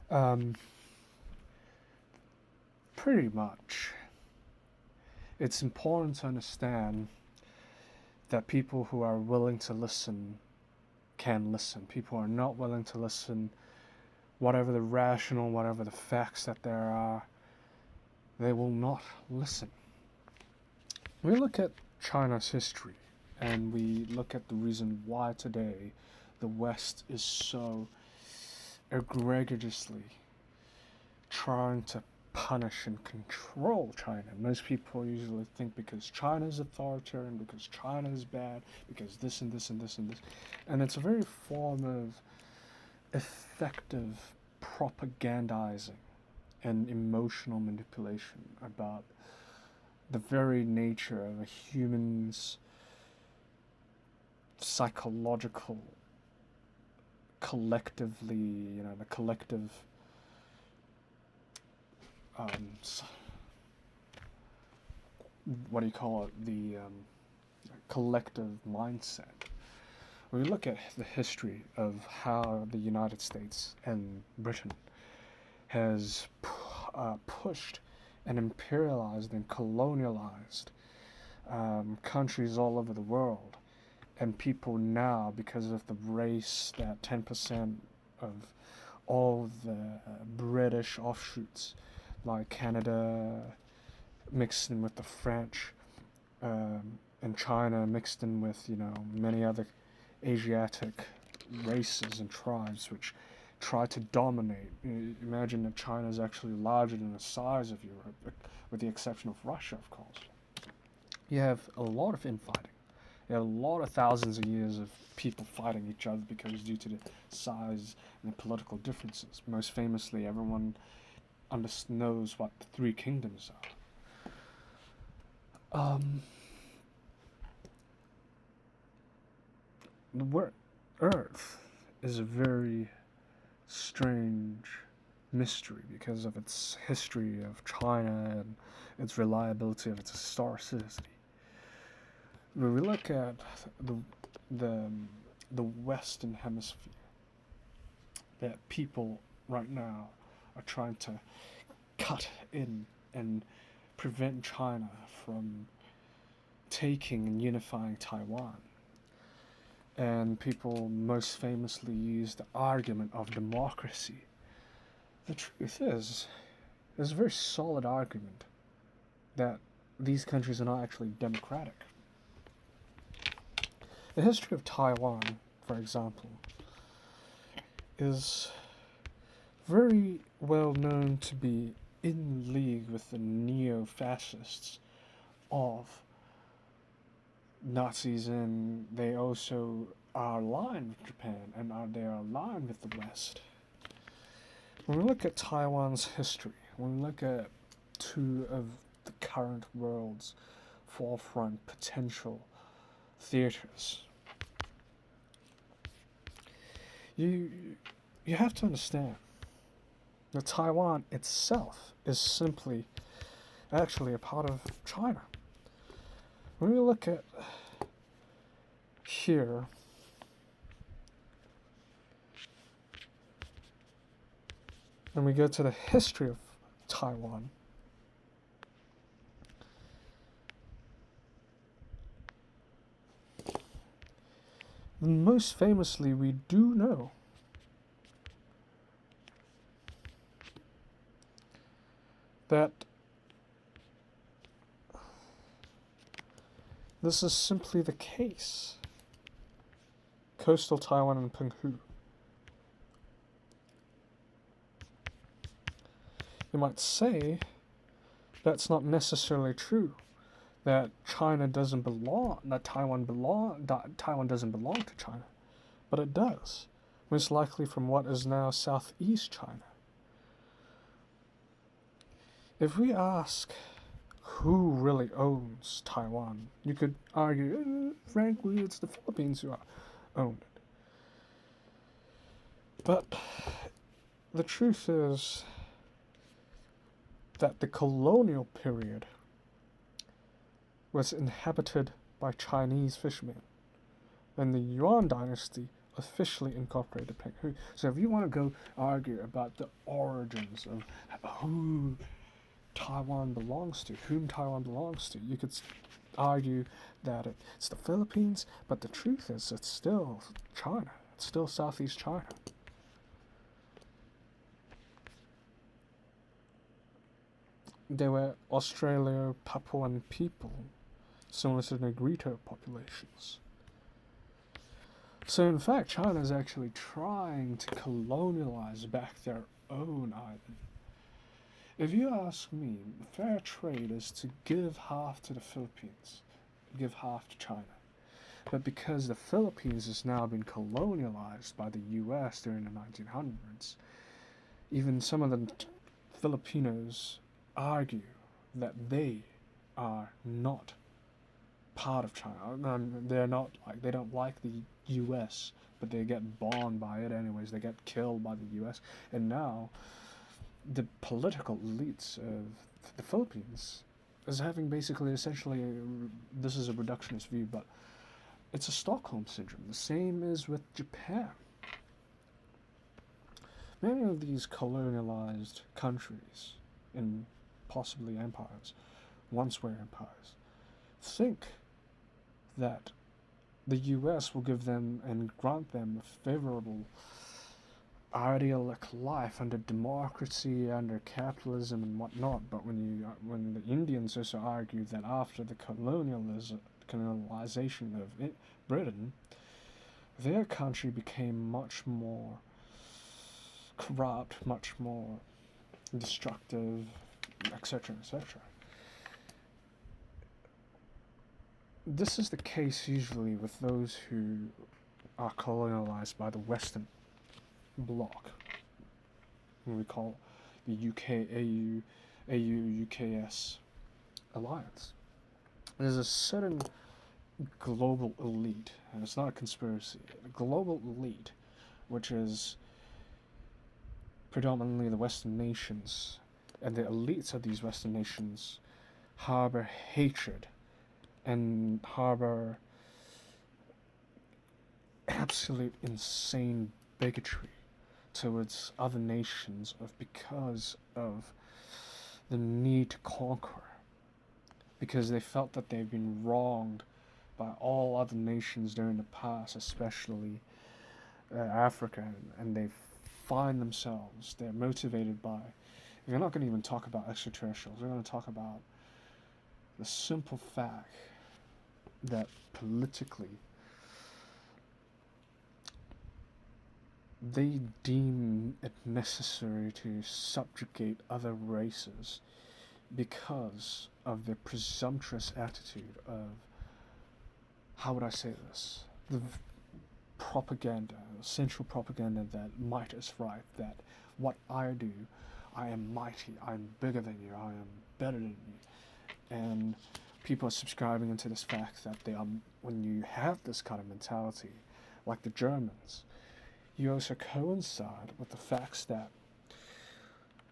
Um, Pretty much. It's important to understand that people who are willing to listen can listen. People who are not willing to listen, whatever the rational, whatever the facts that there are, they will not listen. We look at China's history and we look at the reason why today the West is so egregiously trying to punish and control China. Most people usually think because China is authoritarian, because China is bad, because this and this and this and this. And it's a very form of effective propagandizing and emotional manipulation about the very nature of a human's psychological, collectively, the collective um, what do you call it? The collective mindset. When we look at the history of how the United States and Britain has pushed and imperialized and colonialized countries all over the world, and people now, because of the race, that 10% of all the British offshoots, like Canada mixed in with the French, and China mixed in with many other Asiatic races and tribes which try to dominate. Imagine that China is actually larger than the size of Europe, with the exception of Russia, of course. You have a lot of infighting. You have a lot of thousands of years of people fighting each other because due to the size and the political differences. Most famously, everyone knows what the three kingdoms are. The Earth is a very strange mystery because of its history of China and its reliability of its historicity. When we look at the the the Western Hemisphere, that people right now are trying to cut in and prevent China from taking and unifying Taiwan. And people most famously use the argument of democracy. The truth is, there's a very solid argument that these countries are not actually democratic. The history of Taiwan, for example, is very well known to be in league with the neo-fascists of Nazis, and they also are aligned with Japan and they are aligned with the West. When we look at Taiwan's history, when we look at two of the current world's forefront potential theaters, you have to understand that Taiwan itself is simply actually a part of China. When we look at here, and we go to the history of Taiwan, most famously we do know that this is simply the case. Coastal Taiwan and Penghu. You might say that's not necessarily true. That Taiwan doesn't belong to China, but it does. Most likely from what is now southeast China. If we ask who really owns Taiwan, you could argue, frankly, it's the Philippines who own it. But the truth is that the colonial period was inhabited by Chinese fishermen, and the Yuan dynasty officially incorporated. So if you want to go argue about the origins of who Taiwan belongs to, whom Taiwan belongs to, you could argue that it's the Philippines, but the truth is it's still China. It's still Southeast China. They were Australia Papuan people, similar to the Negrito populations. So in fact, China is actually trying to colonialize back their own island. If you ask me, fair trade is to give half to the Philippines, give half to China. But because the Philippines has now been colonialized by the US during the 1900s, even some of the Filipinos argue that they are not part of China. They don't like the US, but they get bombed by it anyways. They get killed by the US. And now the political elites of the Philippines is having basically essentially, this is a reductionist view, but it's a Stockholm syndrome. The same is with Japan. Many of these colonialized countries, and possibly empires, once were empires, think that the US will give them and grant them a favorable idyllic life under democracy, under capitalism and whatnot. But when the Indians also argue that after the colonialization of Britain, their country became much more corrupt, much more destructive, etc., etc. This is the case usually with those who are colonialized by the Western bloc, we call the UK UKS alliance. There's a certain global elite, and it's not a conspiracy, a global elite, which is predominantly the Western nations, and the elites of these Western nations harbor hatred and harbor absolute insane bigotry towards other nations because of the need to conquer, because they felt that they've been wronged by all other nations during the past, especially Africa, and they find themselves, they're motivated by, we're not going to even talk about extraterrestrials, we're going to talk about the simple fact that politically they deem it necessary to subjugate other races because of their presumptuous attitude of, how would I say this, the propaganda, central propaganda that might is right, that what I do, I am mighty, I'm bigger than you, I am better than you. And people are subscribing into this fact that they are, when you have this kind of mentality, like the Germans, you also coincide with the facts that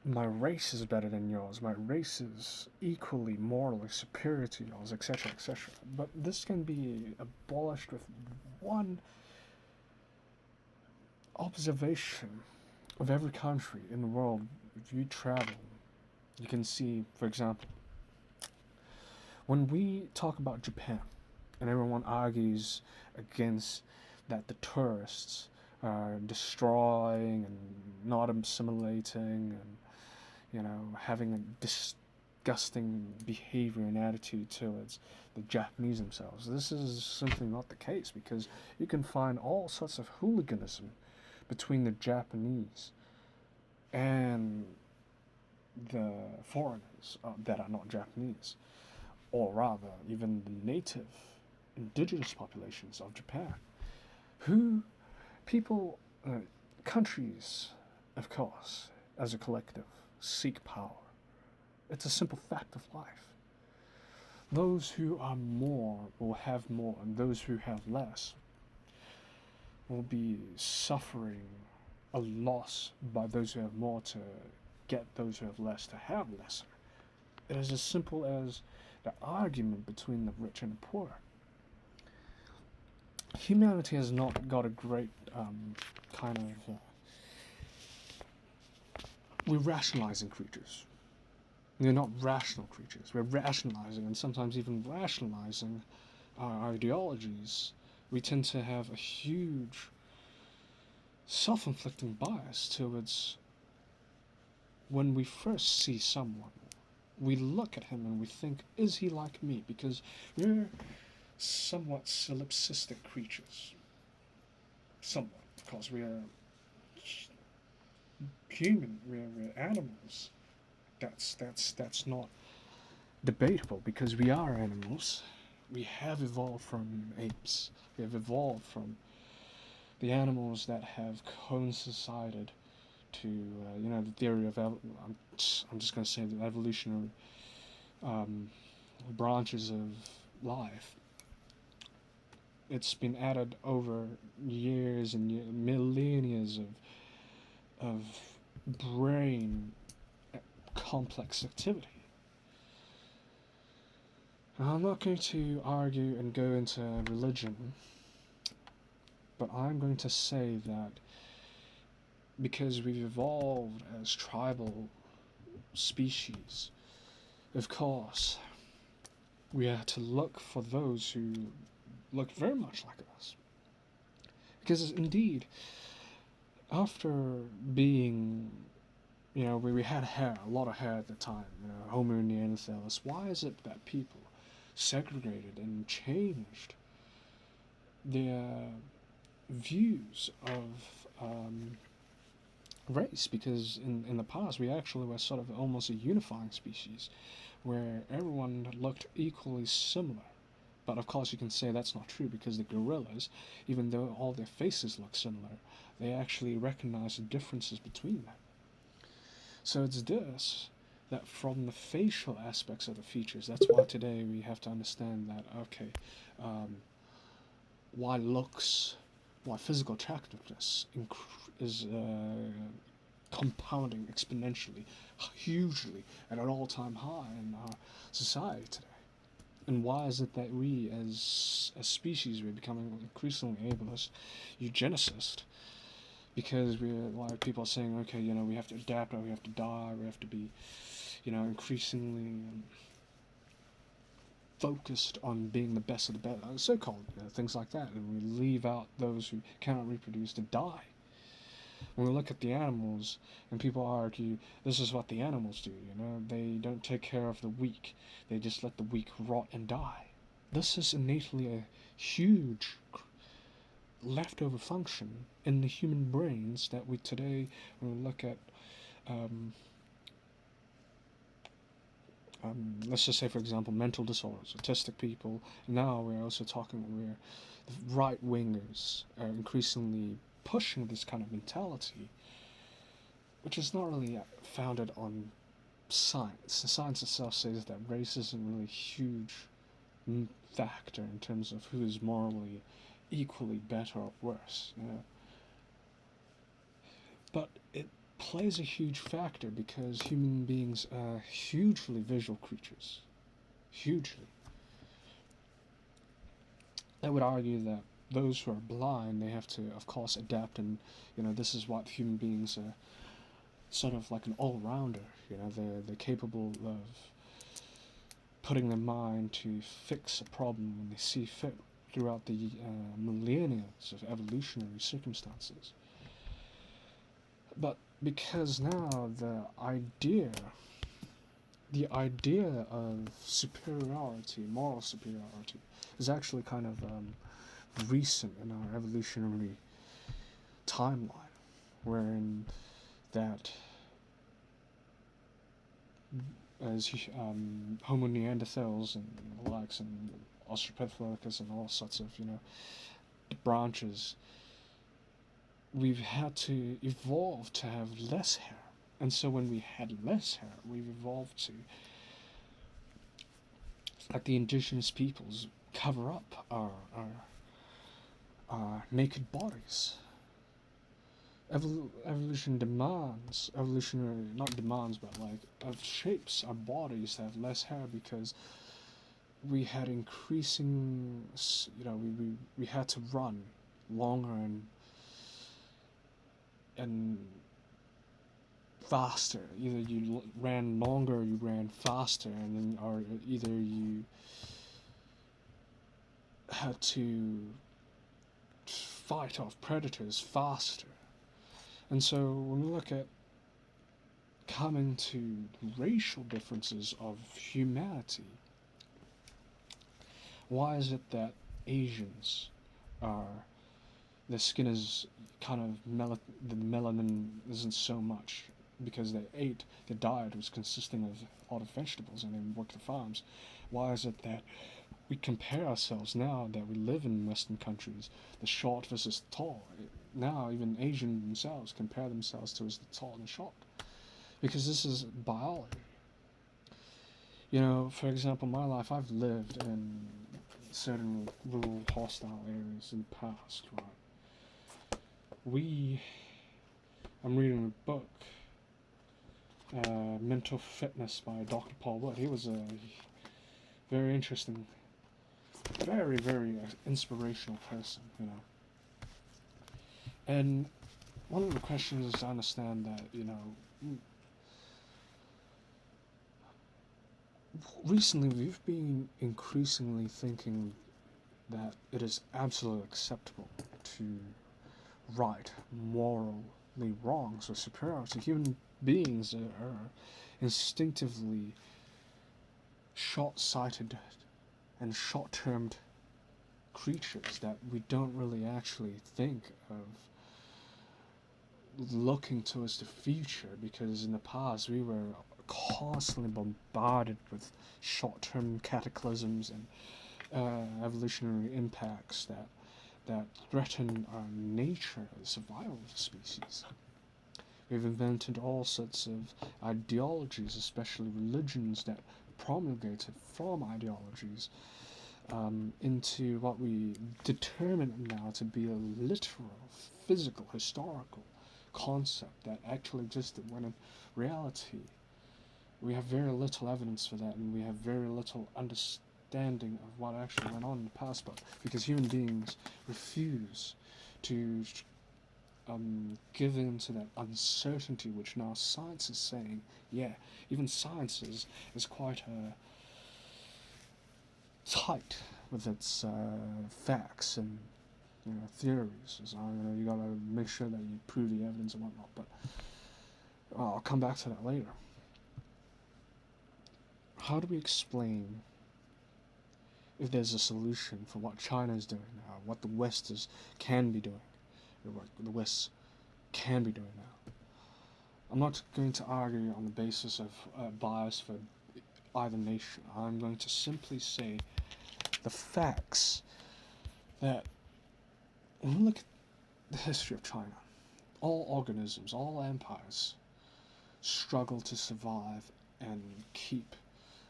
my race is better than yours, my race is equally morally superior to yours, etc., etc. But this can be abolished with one observation of every country in the world. If you travel, you can see, for example, when we talk about Japan, and everyone argues against that the tourists are destroying and not assimilating and, you know, having a disgusting behavior and attitude towards the Japanese themselves. This is simply not the case, because you can find all sorts of hooliganism between the Japanese and the foreigners that are not Japanese, or rather, even the native indigenous populations of Japan, who people, countries, of course, as a collective, seek power. It's a simple fact of life. Those who are more will have more, and those who have less will be suffering a loss by those who have more to get those who have less to have lesser. It is as simple as the argument between the rich and the poor. humanity has not got a great kind of. We're rationalizing creatures. We're not rational creatures. We're rationalizing, and sometimes even rationalizing our ideologies. We tend to have a huge self-inflicting bias towards when we first see someone. We look at him and we think, is he like me? Because we're somewhat solipsistic creatures. Somewhat, because we are human. We're animals. That's not debatable because we are animals. We have evolved from apes. We have evolved from the animals that have coincided to the theory of I'm just going to say the evolutionary um, branches of life. It's been added over years and millennia of brain complex activity. Now, I'm not going to argue and go into religion, but I'm going to say that because we've evolved as tribal species, of course, we have to look for those who look very much like us. Because indeed, after being, we had hair, a lot of hair at the time, Homo neanderthals, why is it that people segregated and changed their views of race? Because in the past, we actually were sort of almost a unifying species where everyone looked equally similar. But of course, you can say that's not true because the gorillas, even though all their faces look similar, they actually recognize the differences between them. So it's this that from the facial aspects of the features, that's why today we have to understand that, okay, why looks, why physical attractiveness is compounding exponentially, hugely, at an all-time high in our society today. And why is it that we, as a species, we're becoming increasingly ableist, eugenicist, because we're like people are saying, okay, we have to adapt, or we have to die, we have to be, increasingly focused on being the best of the best, so-called things like that, and we leave out those who cannot reproduce to die. When we look at the animals, and people argue this is what the animals do, they don't take care of the weak, they just let the weak rot and die. This is innately a huge leftover function in the human brains that we today, when we look at let's just say, for example, mental disorders, autistic people. Now we're also talking where the right wingers are increasingly pushing this kind of mentality, which is not really founded on science. The science itself says that race isn't really a huge factor in terms of who is morally equally better or worse, But it plays a huge factor because human beings are hugely visual creatures. Hugely. I would argue that those who are blind, they have to, of course, adapt, and this is what human beings are, sort of like an all-rounder. They're capable of putting their mind to fix a problem when they see fit throughout the millennia of evolutionary circumstances. But because now the idea of superiority, moral superiority, is actually kind of recent in our evolutionary timeline, wherein that as Homo neanderthals and the likes and Australopithecus and all sorts of branches, we've had to evolve to have less hair. And so when we had less hair, we've evolved to, like the indigenous peoples, cover up our naked bodies. Evolution demands, not demands, but like shapes our bodies to have less hair because we had increasing, we had to run longer and faster. Either you ran longer or you ran faster, and then or either you had to fight off predators faster. And so when we look at coming to racial differences of humanity, why is it that Asians are, their skin is kind of the melanin isn't so much because their diet was consisting of a lot of vegetables and they worked the farms. Why is it that we compare ourselves now that we live in Western countries, the short versus tall? Now even Asians themselves compare themselves to as the tall and short, because this is biology. For example, my life, I've lived in certain rural hostile areas in the past, right? I'm reading a book, Mental Fitness by Dr. Paul Wood. He was a very interesting, very, very inspirational person. And one of the questions is to understand that, recently we've been increasingly thinking that it is absolutely acceptable to right morally wrongs or superior to human beings that are instinctively short-sighted and short-termed creatures that we don't really actually think of looking towards the future, because in the past we were constantly bombarded with short-term cataclysms and evolutionary impacts that threaten our nature and survival of the species. We've invented all sorts of ideologies, especially religions, that promulgated from ideologies into what we determine now to be a literal, physical, historical concept that actually existed, when in reality we have very little evidence for that, and we have very little understanding of what actually went on in the past, but because human beings refuse to give in to that uncertainty, which now science is saying, yeah, even science is quite tight with its facts and theories. So you gotta make sure that you prove the evidence and whatnot. But I'll come back to that later. How do we explain if there's a solution for what China is doing now, what the West can be doing, or what the West can be doing now? I'm not going to argue on the basis of bias for either nation. I'm going to simply say the facts that when we look at the history of China, all organisms, all empires struggle to survive and keep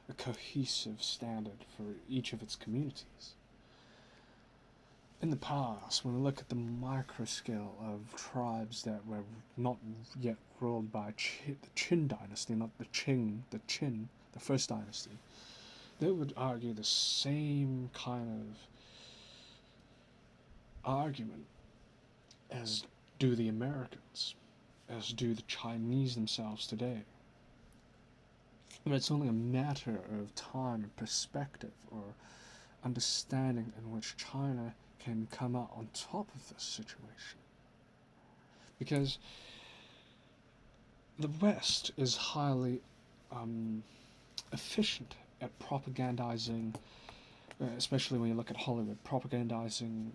a cohesive standard for each of its communities. In the past, when we look at the micro scale of tribes that were not yet ruled by the Qin dynasty, not the first dynasty, they would argue the same kind of argument as do the Americans, as do the Chinese themselves today. But it's only a matter of time and perspective or understanding in which China can come out on top of this situation. Because the West is highly efficient at propagandizing, especially when you look at Hollywood, propagandizing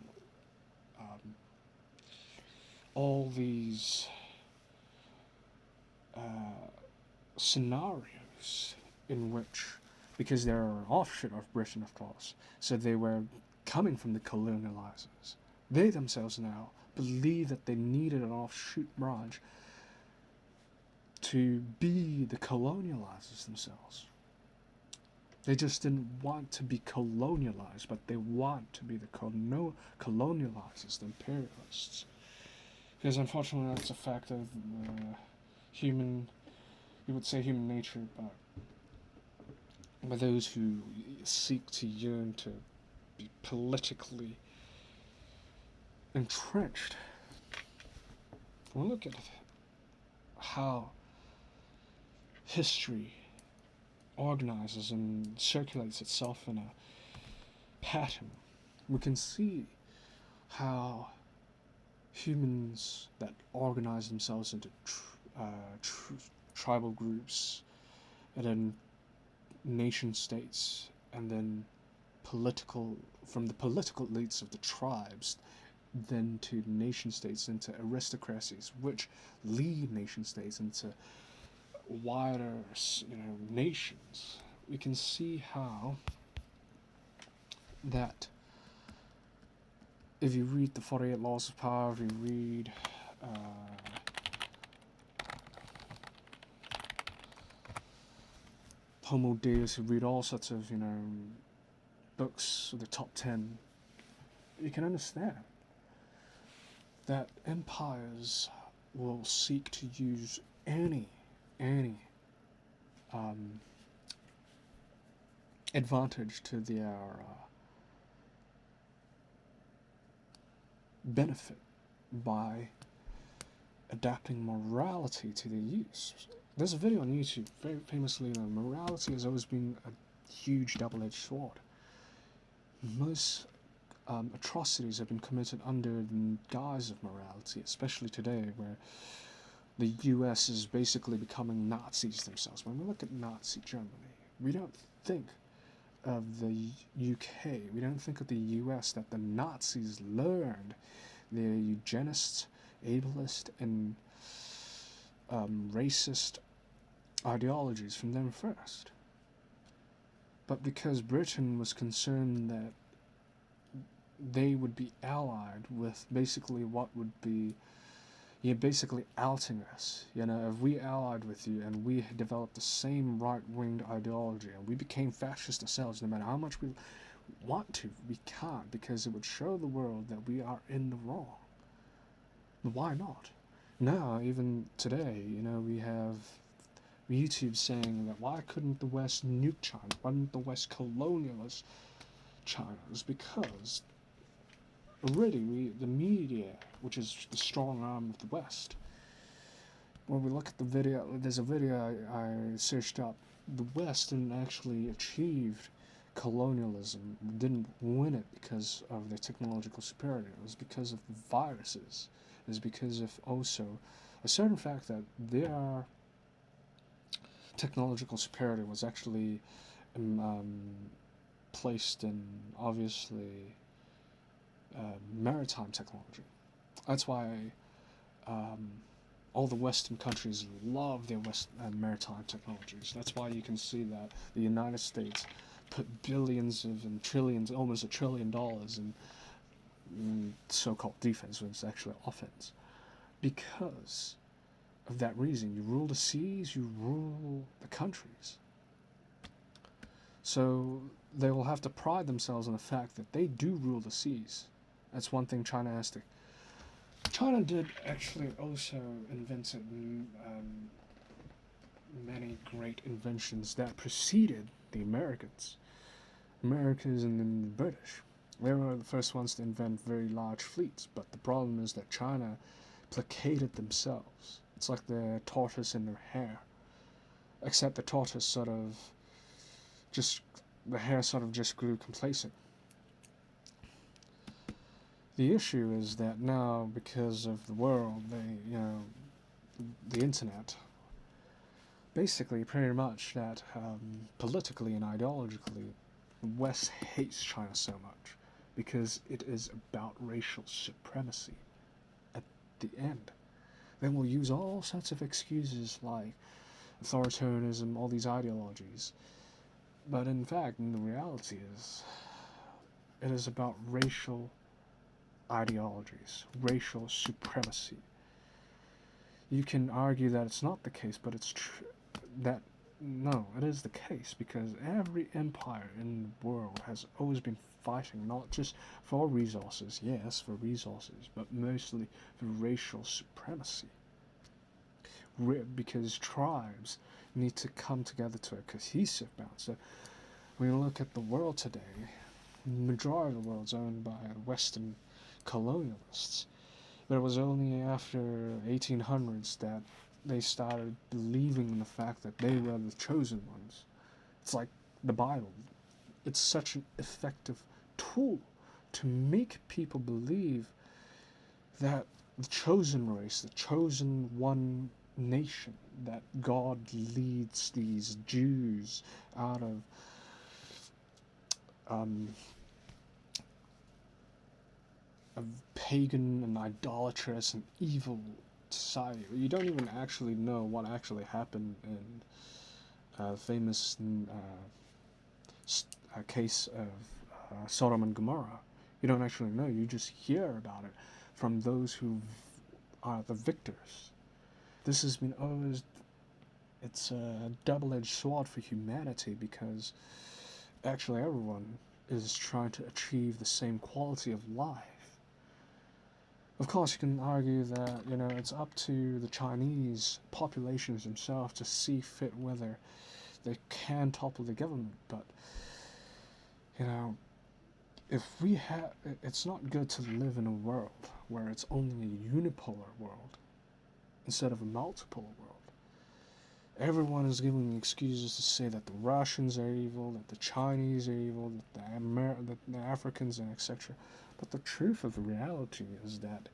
all these scenarios in which, because they're an offshoot of Britain, of course, so they were coming from the colonializers. They themselves now believe that they needed an offshoot branch to be the colonializers themselves. They just didn't want to be colonialized, but they want to be the colonializers, the imperialists. Because unfortunately that's a fact of you would say human nature, but by those who seek to yearn to be politically entrenched. We look at how history organizes and circulates itself in a pattern. We can see how humans that organize themselves into tribal groups and then nation states and then political from the political elites of the tribes then to nation states into aristocracies which lead nation states into wider nations. We can see how that if you read the 48 Laws of Power, if you read Homo Deus, you read all sorts of books, the top 10, you can understand that empires will seek to use any advantage to their benefit by adapting morality to their use. There's a video on YouTube, very famously, morality has always been a huge double-edged sword. Most atrocities have been committed under the guise of morality, especially today, where the US is basically becoming Nazis themselves. When we look at Nazi Germany, we don't think of the UK, we don't think of the US, that the Nazis learned their eugenist, ableist, and racist ideologies from them first. But because Britain was concerned that they would be allied with basically what would be, you're basically outing us. If we allied with you and we developed the same right-winged ideology and we became fascist ourselves, no matter how much we want to, we can't, because it would show the world that we are in the wrong. Why not? Now, even today, we have YouTube saying that why couldn't the West nuke China? Why didn't the West colonialist China? It's because already the media, which is the strong arm of the West, when we look at the video, there's a video I searched up, the West didn't actually achieve colonialism, didn't win it because of their technological superiority. It was because of the viruses. It was because of also a certain fact that their technological superiority was actually placed in, obviously, maritime technology. That's why all the Western countries love their maritime technologies. That's why you can see that the United States put billions and trillions, almost $1 trillion in so-called defense, when it's actually offense. Because of that reason, you rule the seas, you rule the countries. So they will have to pride themselves on the fact that they do rule the seas. That's one thing China has to. China did actually also invent many great inventions that preceded the Americans. Americans and then the British. They were the first ones to invent very large fleets, but the problem is that China placated themselves. It's like the tortoise in their hair. Except the tortoise the hair sort of just grew complacent. The issue is that now, because of the world, the internet, basically pretty much that politically and ideologically, the West hates China so much because it is about racial supremacy at the end. They will use all sorts of excuses like authoritarianism, all these ideologies. But in fact, the reality is, it is about racial ideologies, racial supremacy. You can argue that it's not the case, but it's true. No, it is the case, because every empire in the world has always been fighting, not just for resources, yes, for resources, but mostly for racial supremacy. because tribes need to come together to a cohesive bound. So when you look at the world today, the majority of the world's owned by Western colonialists. But it was only after 1800s that they started believing in the fact that they were the chosen ones. It's like the Bible. It's such an effective tool to make people believe that the chosen race, the chosen one nation, that God leads these Jews out of a pagan and idolatrous and evil society. You don't even actually know what actually happened in the famous case of Sodom and Gomorrah. You don't actually know. You just hear about it from those who are the victors. This has been always, it's a double-edged sword for humanity, because actually everyone is trying to achieve the same quality of life. Of course, you can argue that, it's up to the Chinese populations themselves to see fit whether they can topple the government, but, if we have, it's not good to live in a world where it's only a unipolar world instead of a multipolar world. Everyone is giving excuses to say that the Russians are evil, that the Chinese are evil, that the Africans, and etc. But the truth of the reality is that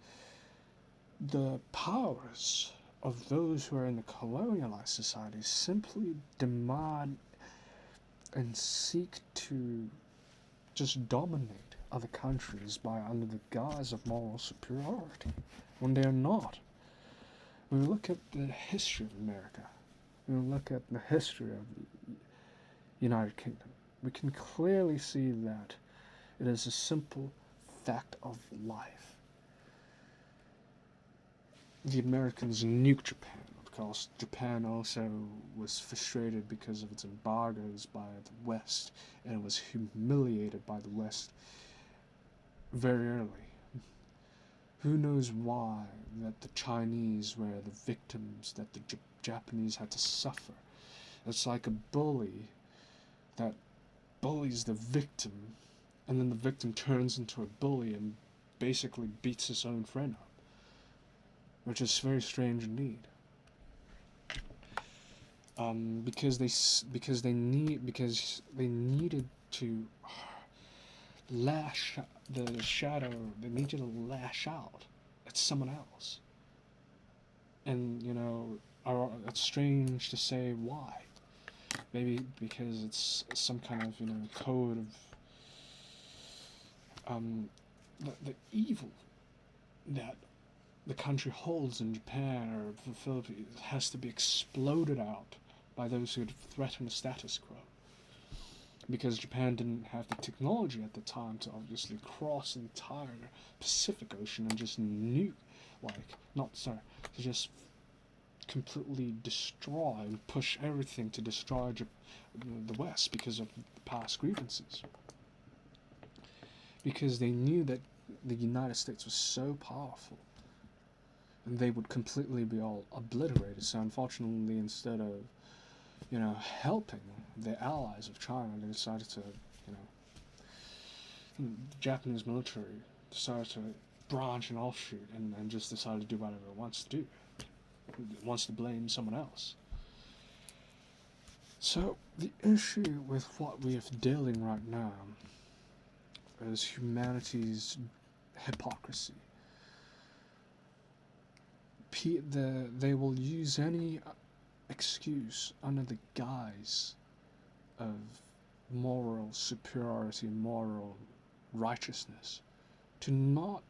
the powers of those who are in the colonialized societies simply demand and seek to just dominate other countries under the guise of moral superiority, when they are not. When we look at the history of America, when we look at the history of the United Kingdom, we can clearly see that it is a simple fact of life. The Americans nuked Japan. Of course, Japan also was frustrated because of its embargoes by the West, and was humiliated by the West very early. Who knows why that the Chinese were the victims that the Japanese had to suffer. It's like a bully that bullies the victim, and then the victim turns into a bully and basically beats his own friend up, which is very strange indeed. Because they needed to lash the shadow. They needed to lash out at someone else, and it's strange to say why. Maybe because it's some kind of code of the evil that the country holds in Japan or the Philippines has to be exploded out by those who threaten the status quo. Because Japan didn't have the technology at the time to obviously cross the entire Pacific Ocean and just nuke, to just completely destroy and push everything to destroy the West because of past grievances. Because they knew that the United States was so powerful, and they would completely be all obliterated. So unfortunately, instead of helping the allies of China, they decided to, the Japanese military decided to branch and offshoot and just decided to do whatever it wants to do. It wants to blame someone else. So the issue with what we are dealing right now is humanity's hypocrisy. They will use any excuse under the guise of moral superiority, moral righteousness, to not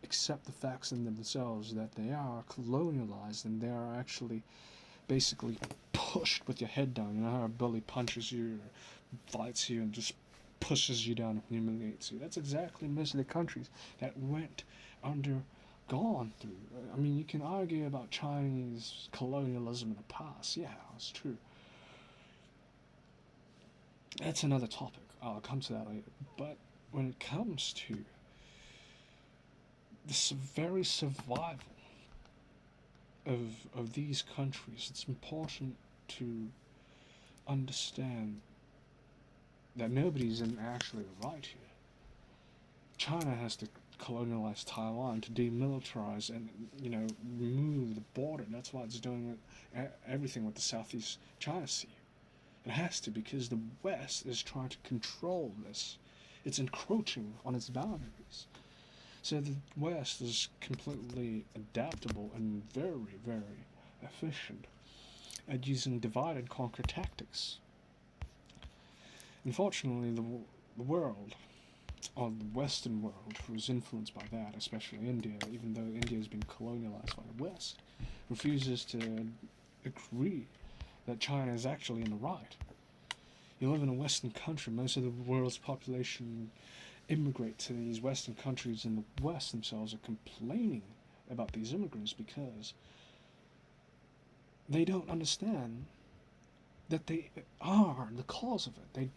accept the facts in themselves that they are colonialized and they are actually basically pushed with your head down. You know how a bully punches you or fights you and just pushes you down and humiliates you? That's exactly most of the countries that gone through. I mean, you can argue about Chinese colonialism in the past. Yeah, it's true. That's another topic. I'll come to that later. But when it comes to this very survival of these countries, it's important to understand that nobody's in actually right here. China has to colonialize Taiwan to demilitarize and remove the border. That's why it's doing everything with the Southeast China Sea. It has to, because the West is trying to control this. It's encroaching on its boundaries. So the West is completely adaptable and very, very efficient at using divide and conquer tactics. Unfortunately, the world, or the Western world, was influenced by that, especially India, even though India has been colonialized by the West, refuses to agree that China is actually in the right. You live in a Western country, most of the world's population immigrate to these Western countries, and the West themselves are complaining about these immigrants because they don't understand that they are the cause of it. They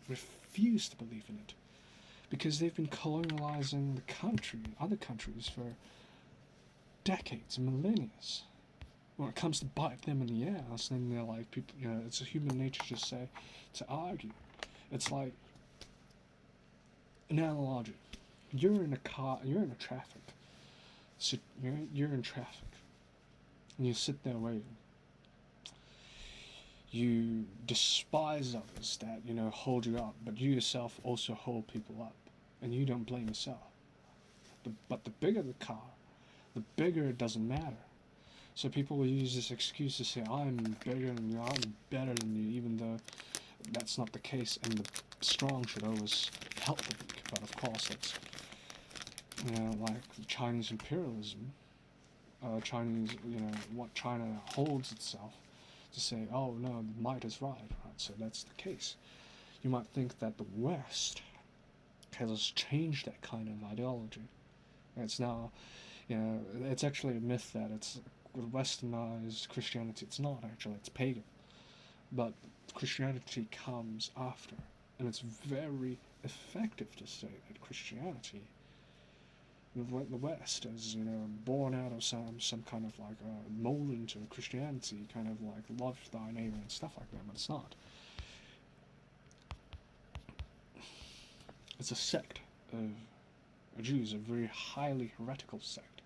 refuse to believe in it because they've been colonializing the country, other countries, for decades and millennia. When it comes to bite them in the ass, then they're like, people, it's a human nature to argue. It's like an analogy. You're in a car, you're in a traffic. So you're in traffic, and you sit there waiting. You despise others that hold you up, but you yourself also hold people up, and you don't blame yourself. But the bigger the car, the bigger it doesn't matter. So people will use this excuse to say, I'm bigger than you, I'm better than you, even though that's not the case, and the strong should always help the weak. But of course, it's like Chinese imperialism, what China holds itself to say, oh no, might is right, so that's the case. You might think that the West has changed that kind of ideology. It's now, it's actually a myth that it's westernized Christianity. It's not actually, it's pagan. But Christianity comes after, and it's very effective to say that Christianity, the West, is born out of some kind of like molding to Christianity, kind of like love thy neighbor and stuff like that. But it's not. It's a sect of Jews, a very highly heretical sect.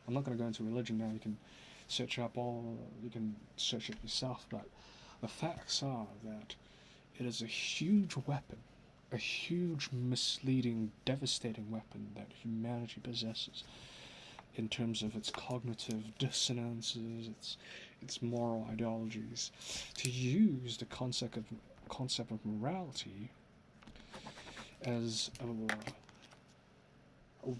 I'm not going to go into religion now. You can search it yourself, but the facts are that it is a huge weapon, a huge misleading, devastating weapon that humanity possesses in terms of its cognitive dissonances, its moral ideologies, to use the concept of morality as a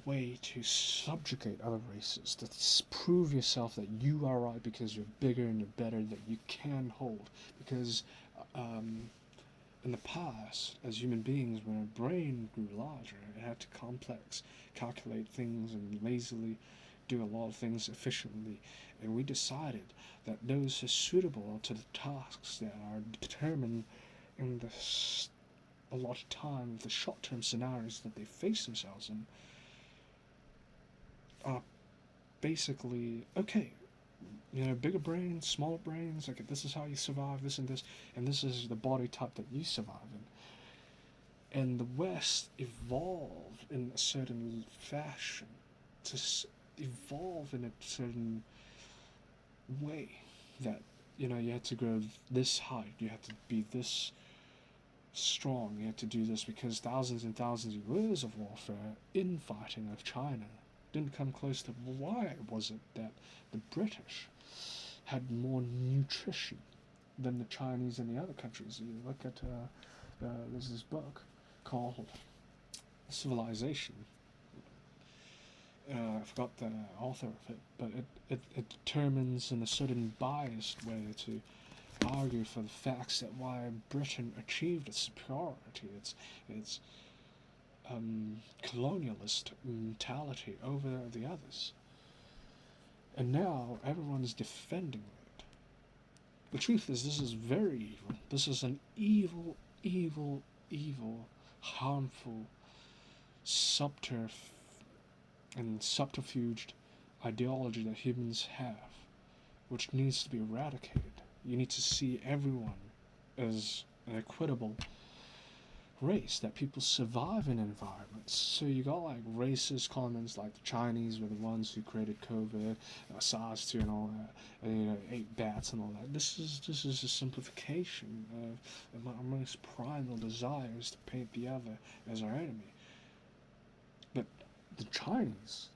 way to subjugate other races, to prove yourself that you are right because you're bigger and you're better, that you can hold. Because in the past, as human beings, when our brain grew larger, it had to calculate things and lazily do a lot of things efficiently. And we decided that those are suitable to the tasks that are determined in a lot of time, the short-term scenarios that they face themselves in, are basically okay. Bigger brains, smaller brains, like this is how you survive, this, and this is the body type that you survive in. And the West evolved in a certain fashion, to evolve in a certain way, that you had to grow this height, you had to be this strong, you had to do this, because thousands and thousands of years of warfare, infighting of China, didn't come close to why was it that the British had more nutrition than the Chinese and the other countries. You look at there's this book called Civilization. I forgot the author of it, but it determines in a certain biased way to argue for the facts that why Britain achieved its superiority, its colonialist mentality over the others. And now everyone's defending it. The truth is, this is very evil. This is an evil, evil, evil, harmful, subterfuged ideology that humans have. which needs to be eradicated. You need to see everyone as an equitable race, that people survive in environments. So you got like racist comments like the Chinese were the ones who created COVID, SARS too, and all that, and ate bats and all that. This is a simplification of our most primal desires to paint the other as our enemy. But the Chinese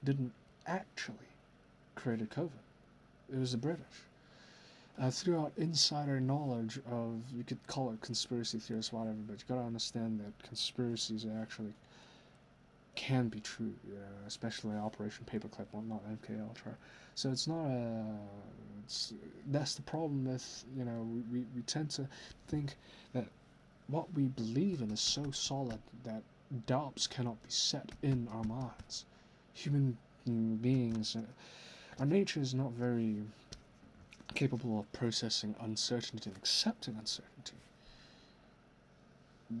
didn't actually create COVID. It was the British. Throughout insider knowledge of, you could call it conspiracy theorists, whatever, but you gotta understand that conspiracies actually can be true, especially Operation Paperclip, not MK Ultra. So it's not that's the problem with, we tend to think that what we believe in is so solid that doubts cannot be set in our minds. Human beings, our nature is not very capable of processing uncertainty and accepting uncertainty.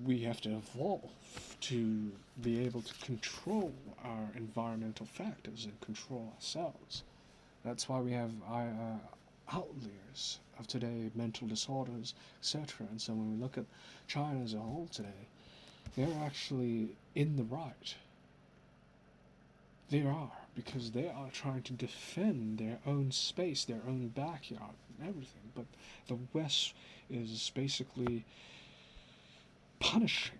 We have to evolve to be able to control our environmental factors and control ourselves. That's why we have outliers of today, mental disorders, etc. And so when we look at China as a whole today, they're actually in the right. They are, because they are trying to defend their own space, their own backyard, and everything. But the West is basically punishing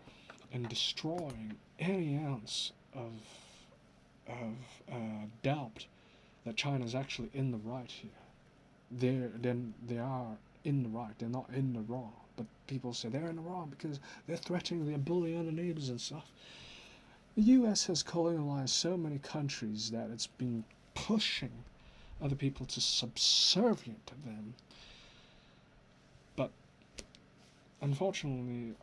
and destroying any ounce of doubt that China is actually in the right here. They are in the right. They're not in the wrong. But people say they're in the wrong because they're threatening, they're bullying other neighbors and stuff. The U.S. has colonialized so many countries that it's been pushing other people to subservient to them. But unfortunately,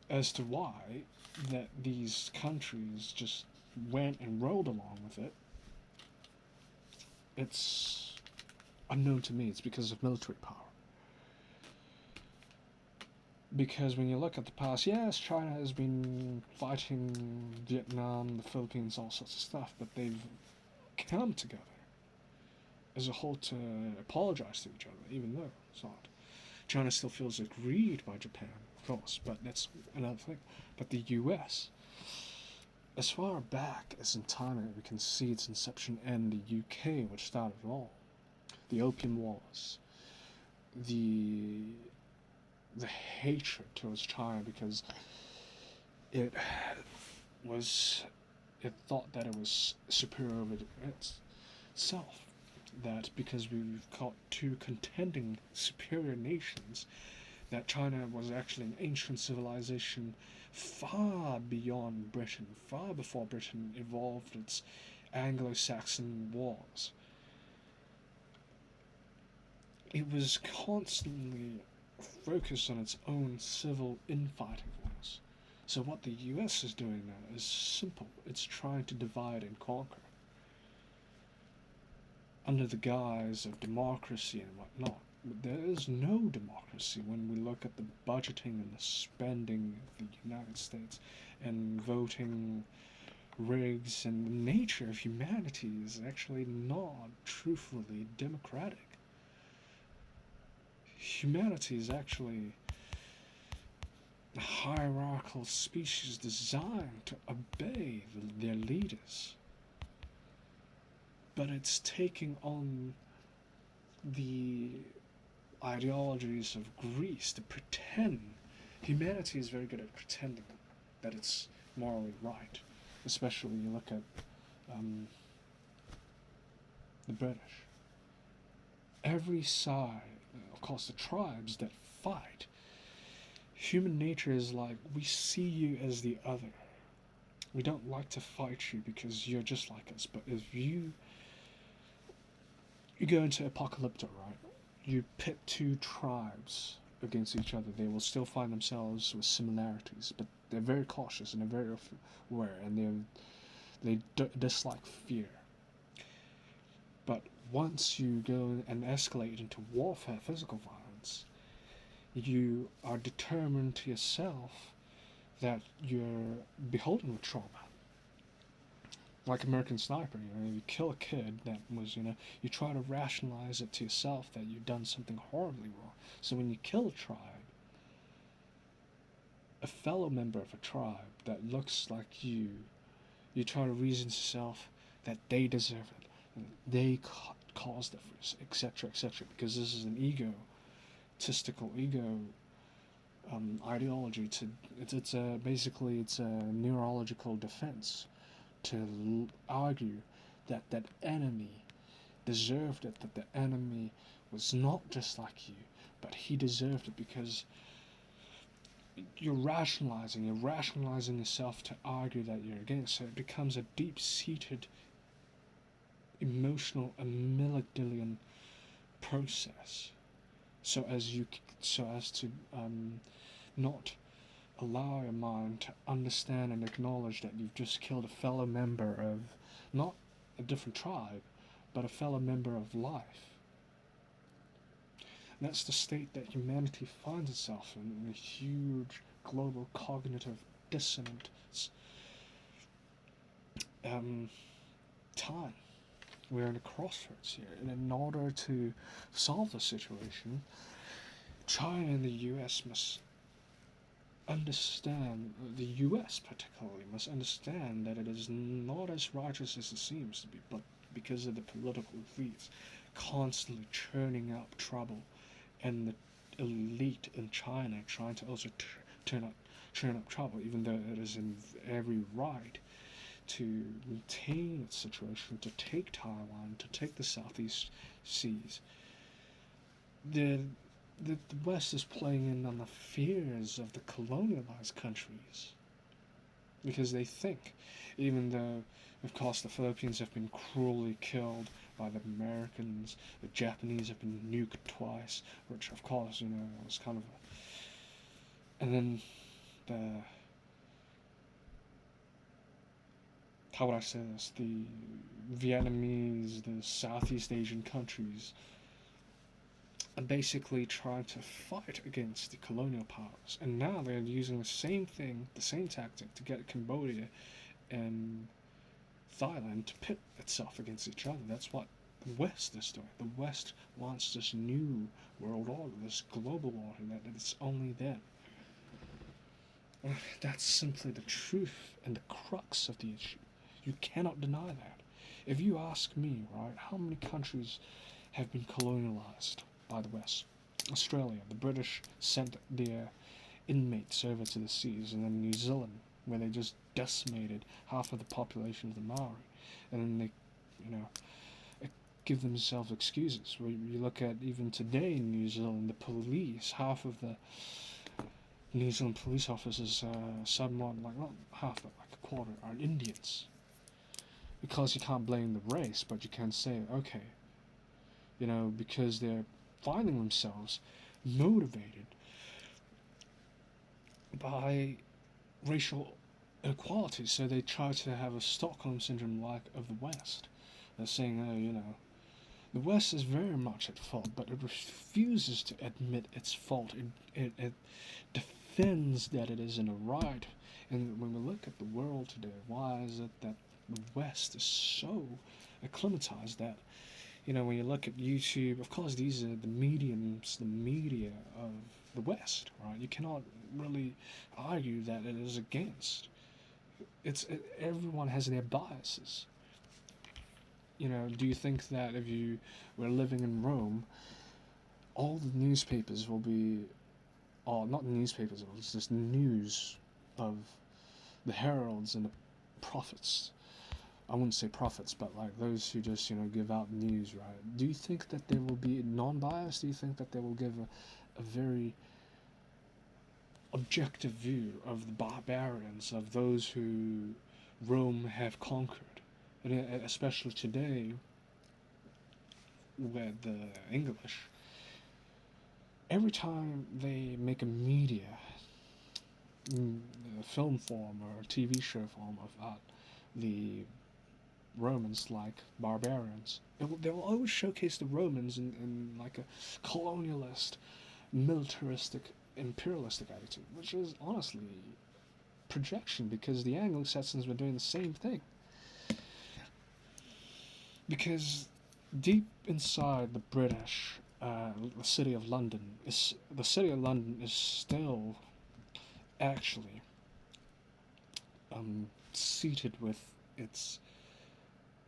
as to why that these countries just went and rolled along with it, it's unknown to me. It's because of military power. Because when you look at the past, yes, China has been fighting Vietnam, the Philippines, all sorts of stuff, but they've come together as a whole to apologize to each other, even though it's not. China still feels aggrieved by Japan, of course, but that's another thing. But the US, as far back as in time we can see its inception, and the UK, which started it all, the Opium Wars, the hatred towards China because it thought that it was superior over itself. That because we've got two contending superior nations, that China was actually an ancient civilization far beyond Britain, far before Britain evolved its Anglo-Saxon wars. It was constantly focused on its own civil infighting wars. So what the US is doing now is simple. It's trying to divide and conquer under the guise of democracy and whatnot. But there is no democracy when we look at the budgeting and the spending of the United States and voting rigs, and the nature of humanity is actually not truthfully democratic. Humanity is actually a hierarchical species designed to obey their leaders. But it's taking on the ideologies of Greece to pretend. Humanity is very good at pretending that it's morally right. Especially when you look at the British. Every side, of course the tribes that fight, human nature is like, we see you as the other. We don't like to fight you because you're just like us. But if you go into apocalypto, right? You pit two tribes against each other. They will still find themselves with similarities, but they're very cautious and they're very aware, and they dislike fear. But once you go and escalate into warfare, physical violence, you are determined to yourself that you're beholden with trauma. Like American Sniper, you kill a kid that was, you try to rationalize it to yourself that you've done something horribly wrong. So when you kill a tribe, a fellow member of a tribe that looks like you try to reason to yourself that they deserve it, and they caused it, etc., etc., because this is an egotistical ego ideology. It's a basically it's a neurological defense to argue that that enemy deserved it, that the enemy was not just like you, but he deserved it because you're rationalizing yourself to argue that you're against. So it becomes a deep-seated emotional amygdalian process. So as to not allow your mind to understand and acknowledge that you've just killed a fellow member of not a different tribe, but a fellow member of life. And that's the state that humanity finds itself in a huge global cognitive dissonance time. We're in a crossroads here, and in order to solve the situation, China and the US must understand, the US particularly, must understand that it is not as righteous as it seems to be, but because of the political elites constantly churning up trouble, and the elite in China trying to also churn up trouble, even though it is in every right to maintain its situation, to take Taiwan, to take the Southeast Seas. The West is playing in on the fears of the colonialized countries because they think, even though, of course, the Philippines have been cruelly killed by the Americans, the Japanese have been nuked twice, which, of course, was kind of and then the how would I say this? The Vietnamese, the Southeast Asian countries are basically trying to fight against the colonial powers. And now they're using the same thing, the same tactic to get Cambodia and Thailand to pit itself against each other. That's what the West is doing. The West wants this new world order, this global order, that it's only them. That's simply the truth and the crux of the issue. You cannot deny that. If you ask me, right, how many countries have been colonialized by the West? Australia, the British sent their inmates over to the seas, and then New Zealand, where they just decimated half of the population of the Maori, and then they, give themselves excuses. Where you look at even today in New Zealand, the police, half of the New Zealand police officers, somewhat like not half, but like a quarter, are Indians. Because you can't blame the race, but you can say, okay, because they're finding themselves motivated by racial inequality, so they try to have a Stockholm syndrome like of the West. They're saying, the West is very much at fault, but it refuses to admit its fault. It defends that it is in a right. And when we look at the world today, why is it that the West is so acclimatized that, when you look at YouTube, of course, these are the media of the West, right? You cannot really argue that it is against. Everyone has their biases. Do you think that if you were living in Rome, all the newspapers will be, or not newspapers, it's just news of the heralds and the prophets? I wouldn't say prophets, but like those who just, give out news, right? Do you think that they will be non-biased? Do you think that they will give a very objective view of the barbarians, of those who Rome have conquered? And especially today, with the English, every time they make a media, a film form or a TV show form about the Romans like barbarians, they will always showcase the Romans in like a colonialist, militaristic, imperialistic attitude, which is honestly projection, because the Anglo-Saxons were doing the same thing. Because deep inside the British, the city of London is still actually seated with its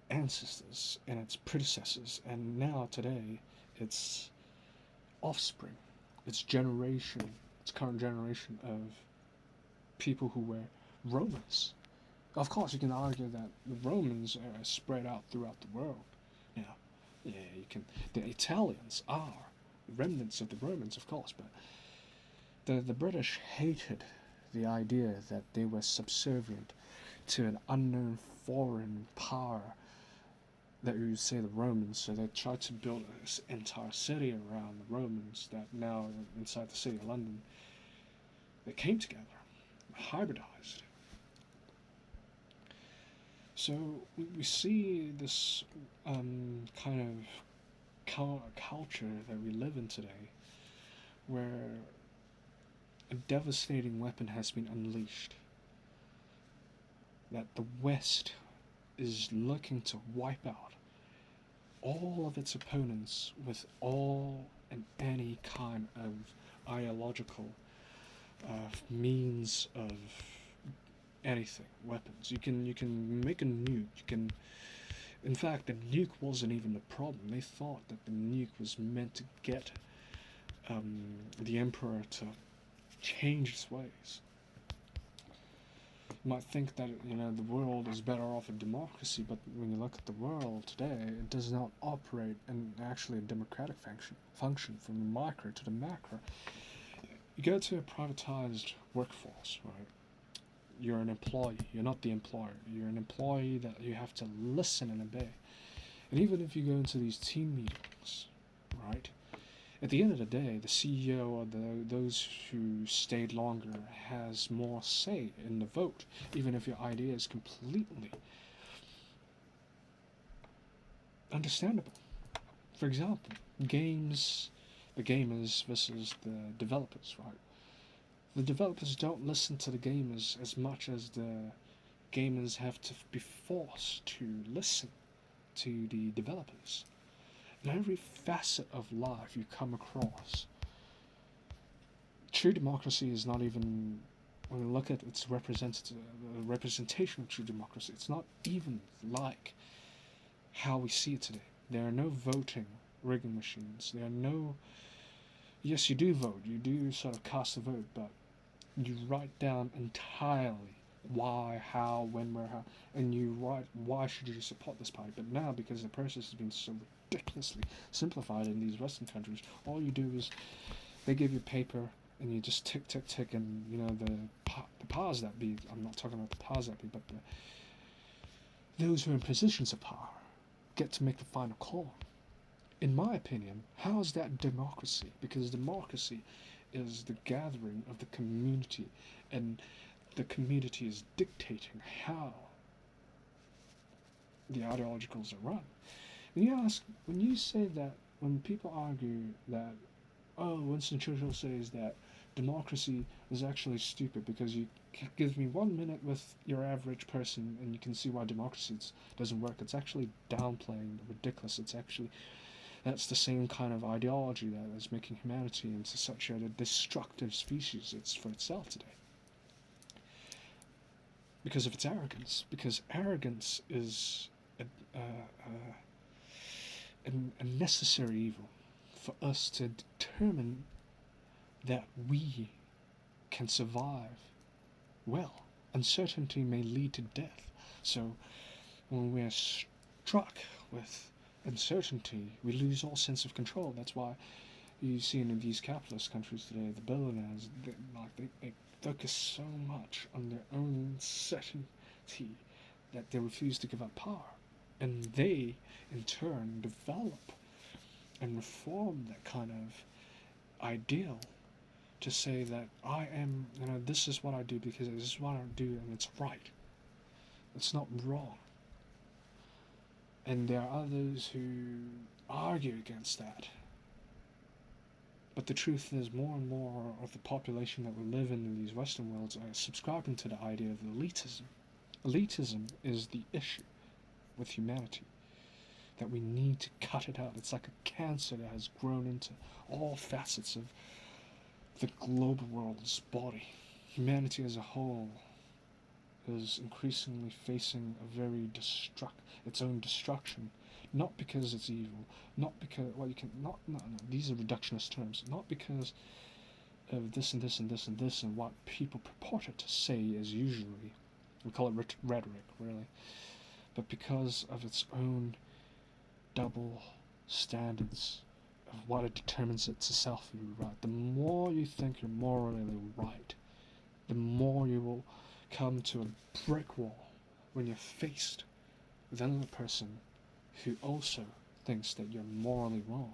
ancestors and its predecessors, and now today its offspring, its generation, its current generation of people who were Romans. Of course, you can argue that the Romans are spread out throughout the world. Yeah, yeah, you can. The Italians are remnants of the Romans, of course, but the British hated the idea that they were subservient to an unknown foreign power that you say the Romans, so they tried to build an entire city around the Romans that now inside the city of London they came together, hybridized. So we see this kind of culture that we live in today where a devastating weapon has been unleashed, that the West is looking to wipe out all of its opponents with all and any kind of ideological means of anything, weapons. You can make a nuke. You can. In fact, the nuke wasn't even the problem. They thought that the nuke was meant to get the emperor to change its ways. You might think that the world is better off in democracy, but when you look at the world today, it does not operate in actually a democratic function from the micro to the macro. You go to a privatized workforce, right? You're an employee. You're not the employer. You're an employee that you have to listen and obey. And even if you go into these team meetings, right? At the end of the day, the CEO or those who stayed longer has more say in the vote, even if your idea is completely understandable. For example, the gamers versus the developers, right? The developers don't listen to the gamers as much as the gamers have to be forced to listen to the developers. In every facet of life you come across, true democracy is not even, when we look at its representation of true democracy, it's not even like how we see it today. There are no voting rigging machines. There are no. Yes, you do vote. You do sort of cast a vote, but you write down entirely why, how, when, where, how, and you write why should you support this party. But now, because the process has been so ridiculously simplified in these Western countries, all you do is they give you paper and you just tick, tick, tick, and the powers that be. I'm not talking about the powers that be, but those who are in positions of power get to make the final call. In my opinion, how is that democracy? Because democracy is the gathering of the community, and the community is dictating how the ideologicals are run. When you say that, when people argue that, oh, Winston Churchill says that democracy is actually stupid because you give me 1 minute with your average person and you can see why democracy doesn't work. It's actually downplaying the ridiculous. That's the same kind of ideology that is making humanity into such a destructive species it's for itself today. Because of its arrogance. Because arrogance is a necessary evil for us to determine that we can survive well. Uncertainty may lead to death. So when we're struck with uncertainty, we lose all sense of control. That's why you see in these capitalist countries today, the billionaires, they focus so much on their own certainty that they refuse to give up power. And they, in turn, develop and reform that kind of ideal to say that I am, this is what I do because this is what I do and it's right. It's not wrong. And there are others who argue against that. But the truth is, more and more of the population that we live in these Western worlds are subscribing to the idea of elitism. Elitism is the issue with humanity. that we need to cut it out. It's like a cancer that has grown into all facets of the global world's body. Humanity as a whole is increasingly facing a very its own destruction, not because it's evil, not because these are reductionist terms, not because of this and this and this and this and what people purported to say is usually, we call it rhetoric, really, but because of its own double standards of what it determines it to self to be right. The more you think you're morally right, the more you will come to a brick wall when you're faced with another person who also thinks that you're morally wrong.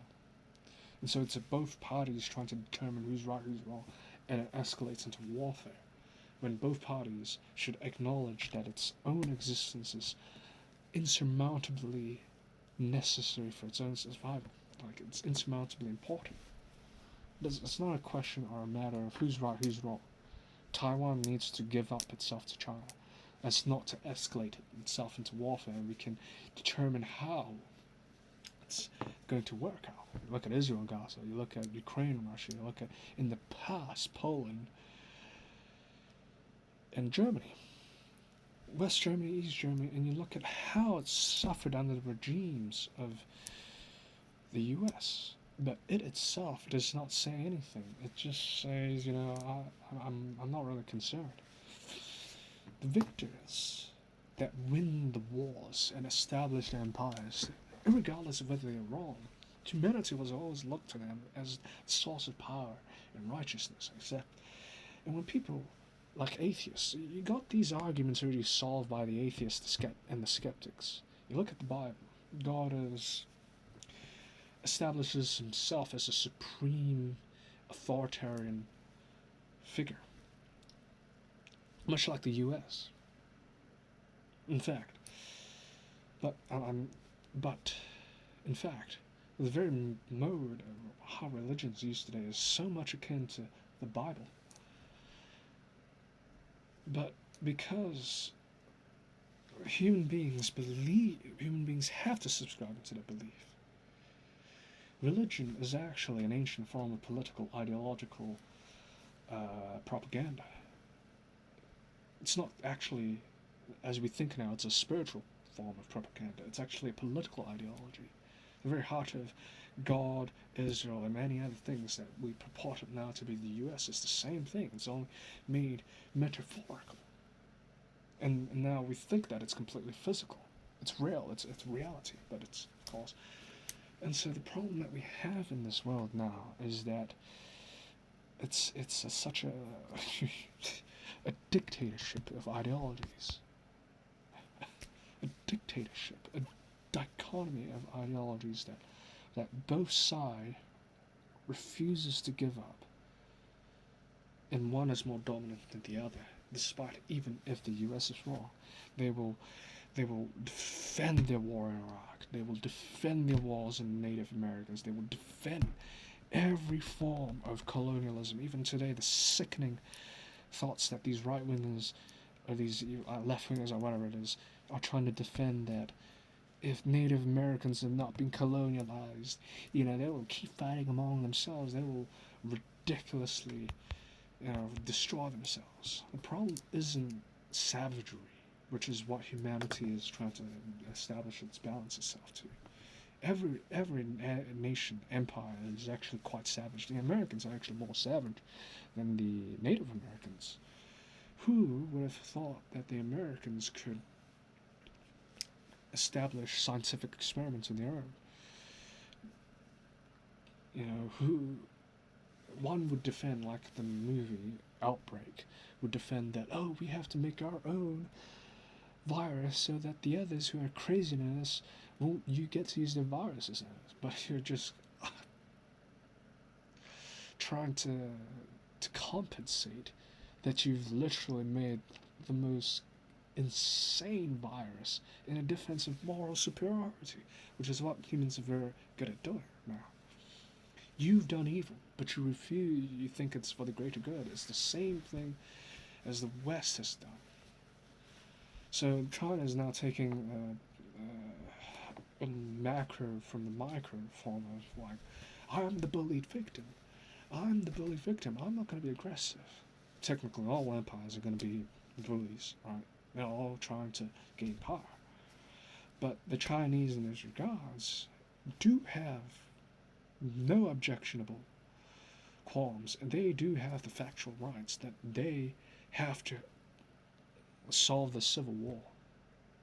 And so it's both parties trying to determine who's right, who's wrong, and it escalates into warfare, when both parties should acknowledge that its own existence is insurmountably necessary for its own survival. Like, it's insurmountably important. It's not a question or a matter of who's right, who's wrong. Taiwan needs to give up itself to China. That's not to escalate itself into warfare, and we can determine how it's going to work out. You look at Israel and Gaza, you look at Ukraine and Russia, you look at, in the past, Poland and Germany. West Germany, East Germany, and you look at how it's suffered under the regimes of the US. But it itself does not say anything. It just says, I'm not really concerned. The victors that win the wars and establish their empires, regardless of whether they're wrong, humanity was always looked to them as the source of power and righteousness. And when people, like atheists, you got these arguments already solved by the atheists and the skeptics. You look at the Bible. God establishes himself as a supreme authoritarian figure, much like the U.S. In fact, in fact, the very mode of how religion's used today is so much akin to the Bible. But because human beings have to subscribe to their belief. Religion is actually an ancient form of political, ideological propaganda. It's not actually, as we think now, it's a spiritual form of propaganda. It's actually a political ideology. The very heart of God, Israel, and many other things that we purport now to be the U.S. is the same thing. It's only made metaphorical. And now we think that it's completely physical. It's real. It's reality, but it's, of course. And so the problem that we have in this world now is that it's such a a dictatorship of ideologies, a dictatorship, a dichotomy of ideologies that both sides refuses to give up, and one is more dominant than the other. Despite, even if the U.S. is wrong, they will defend their war in Iraq. They will defend their wars in Native Americans. They will defend every form of colonialism. Even today, the sickening thoughts that these right-wingers or these left-wingers or whatever it is are trying to defend that if Native Americans have not been colonialized, they will keep fighting among themselves. They will ridiculously destroy themselves. The problem isn't savagery, which is what humanity is trying to establish its balance itself to. Every nation, empire is actually quite savage. The Americans are actually more savage than the Native Americans. Who would have thought that the Americans could establish scientific experiments in the earth? Who one would defend, like the movie Outbreak, would defend that, we have to make our own virus so that the others who are crazy than us you get to use their viruses. But you're just trying to compensate that you've literally made the most insane virus in a defense of moral superiority, which is what humans are very good at doing now. You've done evil, but you refuse. You think it's for the greater good. It's the same thing as the West has done. So China is now taking macro from the micro form of like, I'm the bullied victim. I'm the bullied victim. I'm not going to be aggressive. Technically, all empires are going to be bullies, right? They're all trying to gain power. But the Chinese, in those regards, do have no objectionable qualms, and they do have the factual rights that they have to solve the civil war.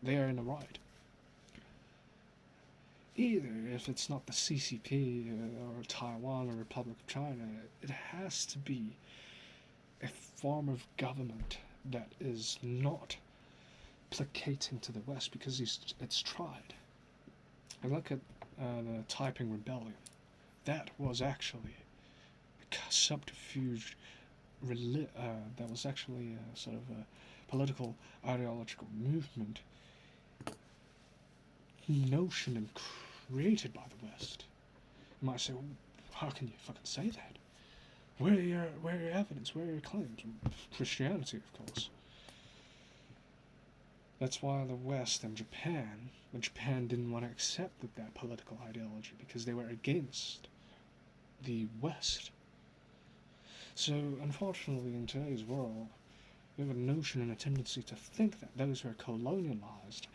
They are in the right. Either if it's not the CCP or Taiwan or Republic of China, it has to be a form of government that is not placating to the West, because it's tried. And look at the Taiping Rebellion. That was actually a subterfuge. That was actually a sort of a political ideological movement notion and created by the West. You might say, well, how can you fucking say that? Where are your evidence? Where are your claims? Christianity, of course. That's why the West and Japan didn't want to accept that political ideology, because they were against the West. So, unfortunately, in today's world, we have a notion and a tendency to think that those who are colonialized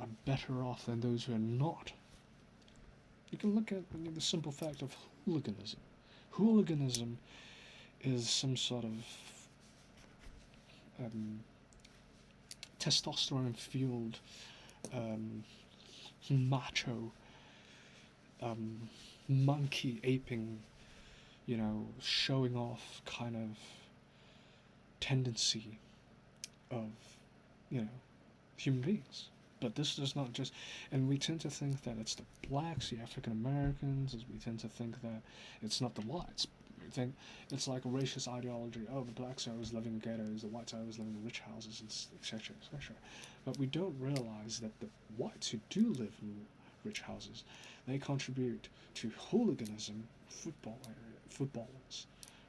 are better off than those who are not. You can look at the simple fact of hooliganism. Hooliganism is some sort of testosterone-fueled, macho, monkey aping, showing off kind of tendency of, human beings. But this does not just, and we tend to think that it's the blacks, the African Americans, as we tend to think that it's not the whites. We think it's like a racist ideology. Oh, the blacks are always living in ghettos, the whites are always living in rich houses, etc., etc. But we don't realize that the whites who do live in rich houses, they contribute to hooliganism, footballers,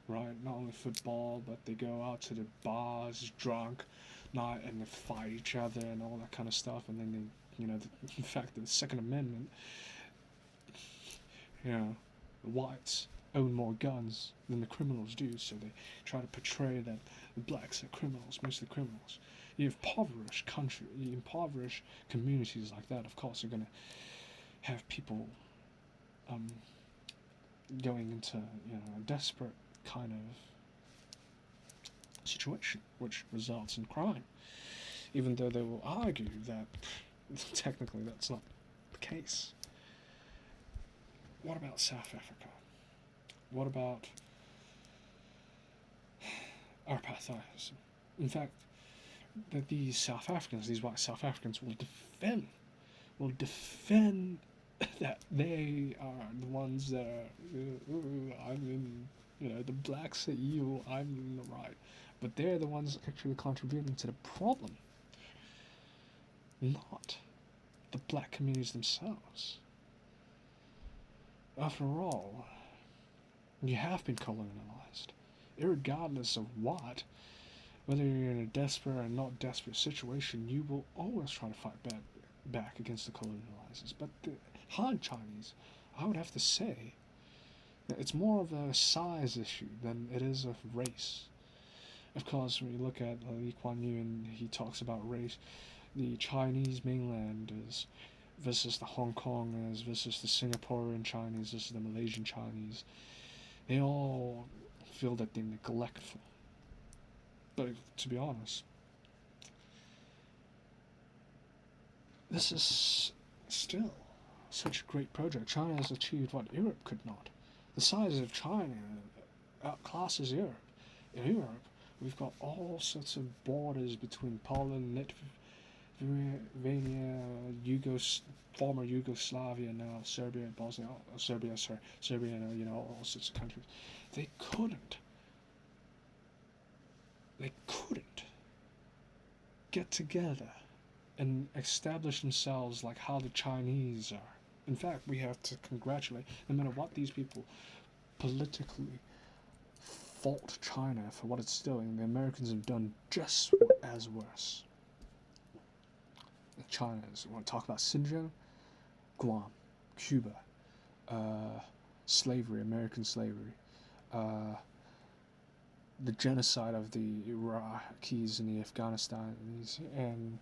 right? Not only football, but they go out to the bars drunk, night, and they fight each other and all that kind of stuff. And then they, in fact, the Second Amendment, the whites own more guns than the criminals do, so they try to portray that the blacks are criminals, mostly criminals. You impoverish communities like that, of course, are going to have people going into a desperate kind of situation, which results in crime, even though they will argue that technically that's not the case. What about South Africa? What about apartheid? In fact, that these white South Africans will defend that they are the ones that are, the blacks are evil, I'm in the right. But they're the ones actually contributing to the problem, not the black communities themselves. After all, you have been colonialized. Irregardless of what, whether you're in a desperate or not desperate situation, you will always try to fight back against the colonializers. But the Han Chinese, I would have to say, that it's more of a size issue than it is of race. Of course, when you look at Lee Kuan Yew and he talks about race, the Chinese mainlanders versus the Hong Kongers versus the Singaporean Chinese versus the Malaysian Chinese, they all feel that they're neglectful. But to be honest, this is still such a great project. China has achieved what Europe could not. The size of China outclasses Europe. In Europe, we've got all sorts of borders between Poland, Lithuania, former Yugoslavia, now Serbia, Bosnia, Serbia, all sorts of countries. They couldn't get together and establish themselves like how the Chinese are. In fact, we have to congratulate, no matter what these people politically fault China for what it's doing, the Americans have done just as worse. China is, want to talk about Xinjiang? Guam, Cuba, uh, slavery, American slavery, uh, the genocide of the Iraqis and the Afghanistanis, and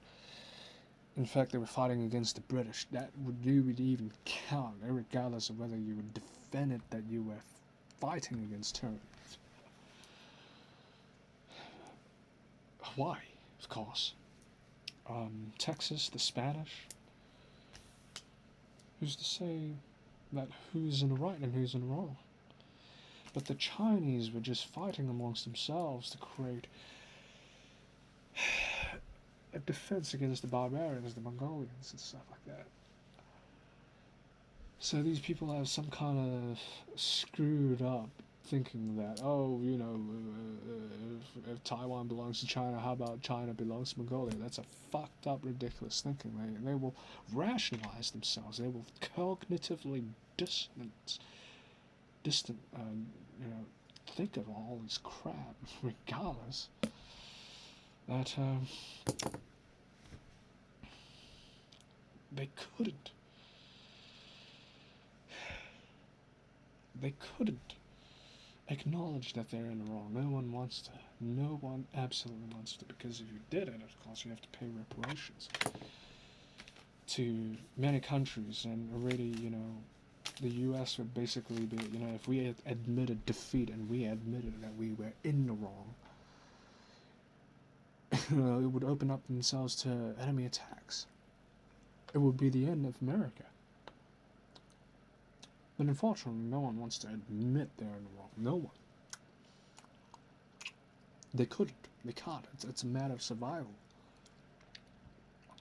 in fact they were fighting against the British. That would even count, regardless of whether you would defend it that you were fighting against tyranny. Hawaii, of course. Texas, the Spanish. Who's to say that who's in the right and who's in the wrong? But the Chinese were just fighting amongst themselves to create a defense against the barbarians, the Mongolians, and stuff like that. So these people have some kind of screwed up thinking that, oh, if Taiwan belongs to China, how about China belongs to Mongolia? That's a fucked up, ridiculous thinking. They will rationalize themselves. They will cognitively distant, think of all this crap, regardless that they couldn't. They couldn't acknowledge that they're in the wrong. No one wants to. No one absolutely wants to, because if you did it, of course, you have to pay reparations to many countries, and already, the U.S. would basically be, if we had admitted defeat and we admitted that we were in the wrong, it would open up themselves to enemy attacks. It would be the end of America. But unfortunately, no one wants to admit they're in the wrong. No one. They couldn't. They can't. It's a matter of survival.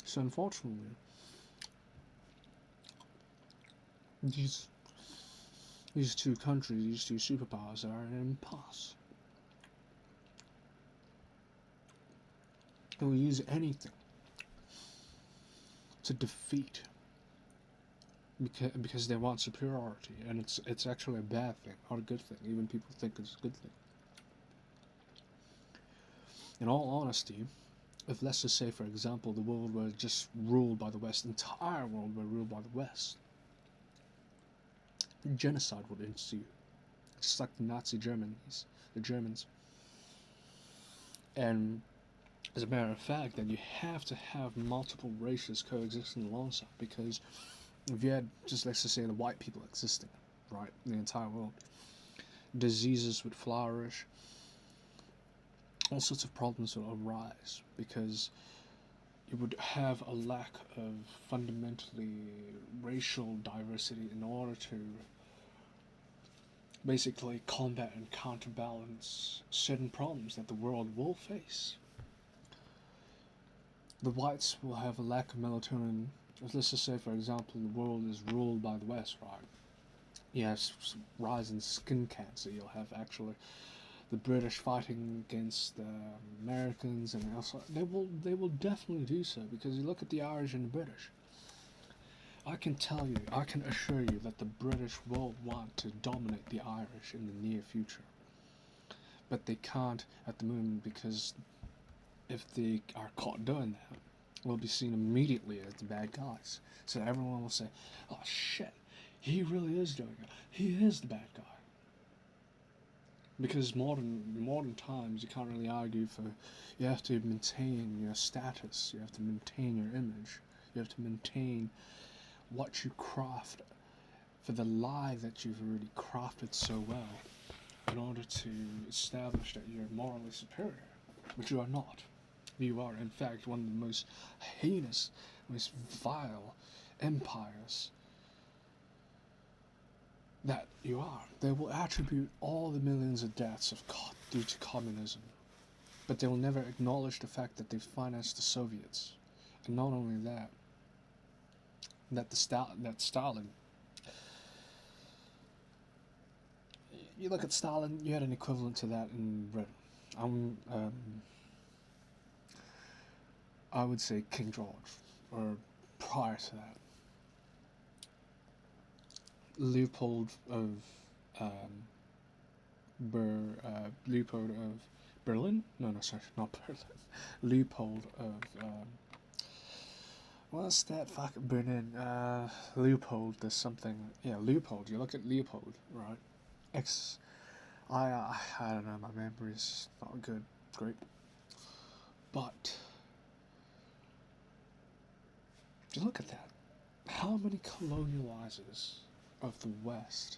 So unfortunately, these two countries, these two superpowers are in an impasse. They will use anything to defeat, because they want superiority, and it's actually a bad thing, not a good thing. Even people think it's a good thing. In all honesty, if, let's just say, for example, the world were just ruled by the West, the entire world were ruled by the West, genocide would ensue, just like the Nazi Germans, the Germans. And as a matter of fact, that you have to have multiple races coexisting alongside, because if you had just, let's just say, the white people existing, right, in the entire world, diseases would flourish, all sorts of problems would arise, because you would have a lack of fundamentally racial diversity in order to basically combat and counterbalance certain problems that the world will face. The whites will have a lack of melatonin. Let's just say, for example, the world is ruled by the West, right? You have rise in skin cancer. You'll have actually the British fighting against the Americans, and also they will definitely do so, because you look at the Irish and the British. I can tell you, I can assure you that the British will want to dominate the Irish in the near future, but they can't at the moment, because if they are caught doing that, will be seen immediately as the bad guys. So everyone will say, oh shit, he really is doing it. He is the bad guy. Because modern times, you can't really argue for, you have to maintain your status, you have to maintain your image, you have to maintain what you craft for the lie that you've already crafted so well, in order to establish that you're morally superior, which you are not. You are, in fact, one of the most heinous, most vile empires that you are. They will attribute all the millions of deaths due to communism, but they will never acknowledge the fact that they financed the Soviets. And not only that, that Stalin. You look at Stalin, you had an equivalent to that in Britain. I would say King George, or prior to that, Leopold of Leopold of Berlin? No, sorry, not Berlin. Leopold of What's that fucking Brennan? Leopold. There's something. Yeah, Leopold. You look at Leopold, right? Ex. I don't know. My memory's not good. Great. But you look at that. How many colonializers of the West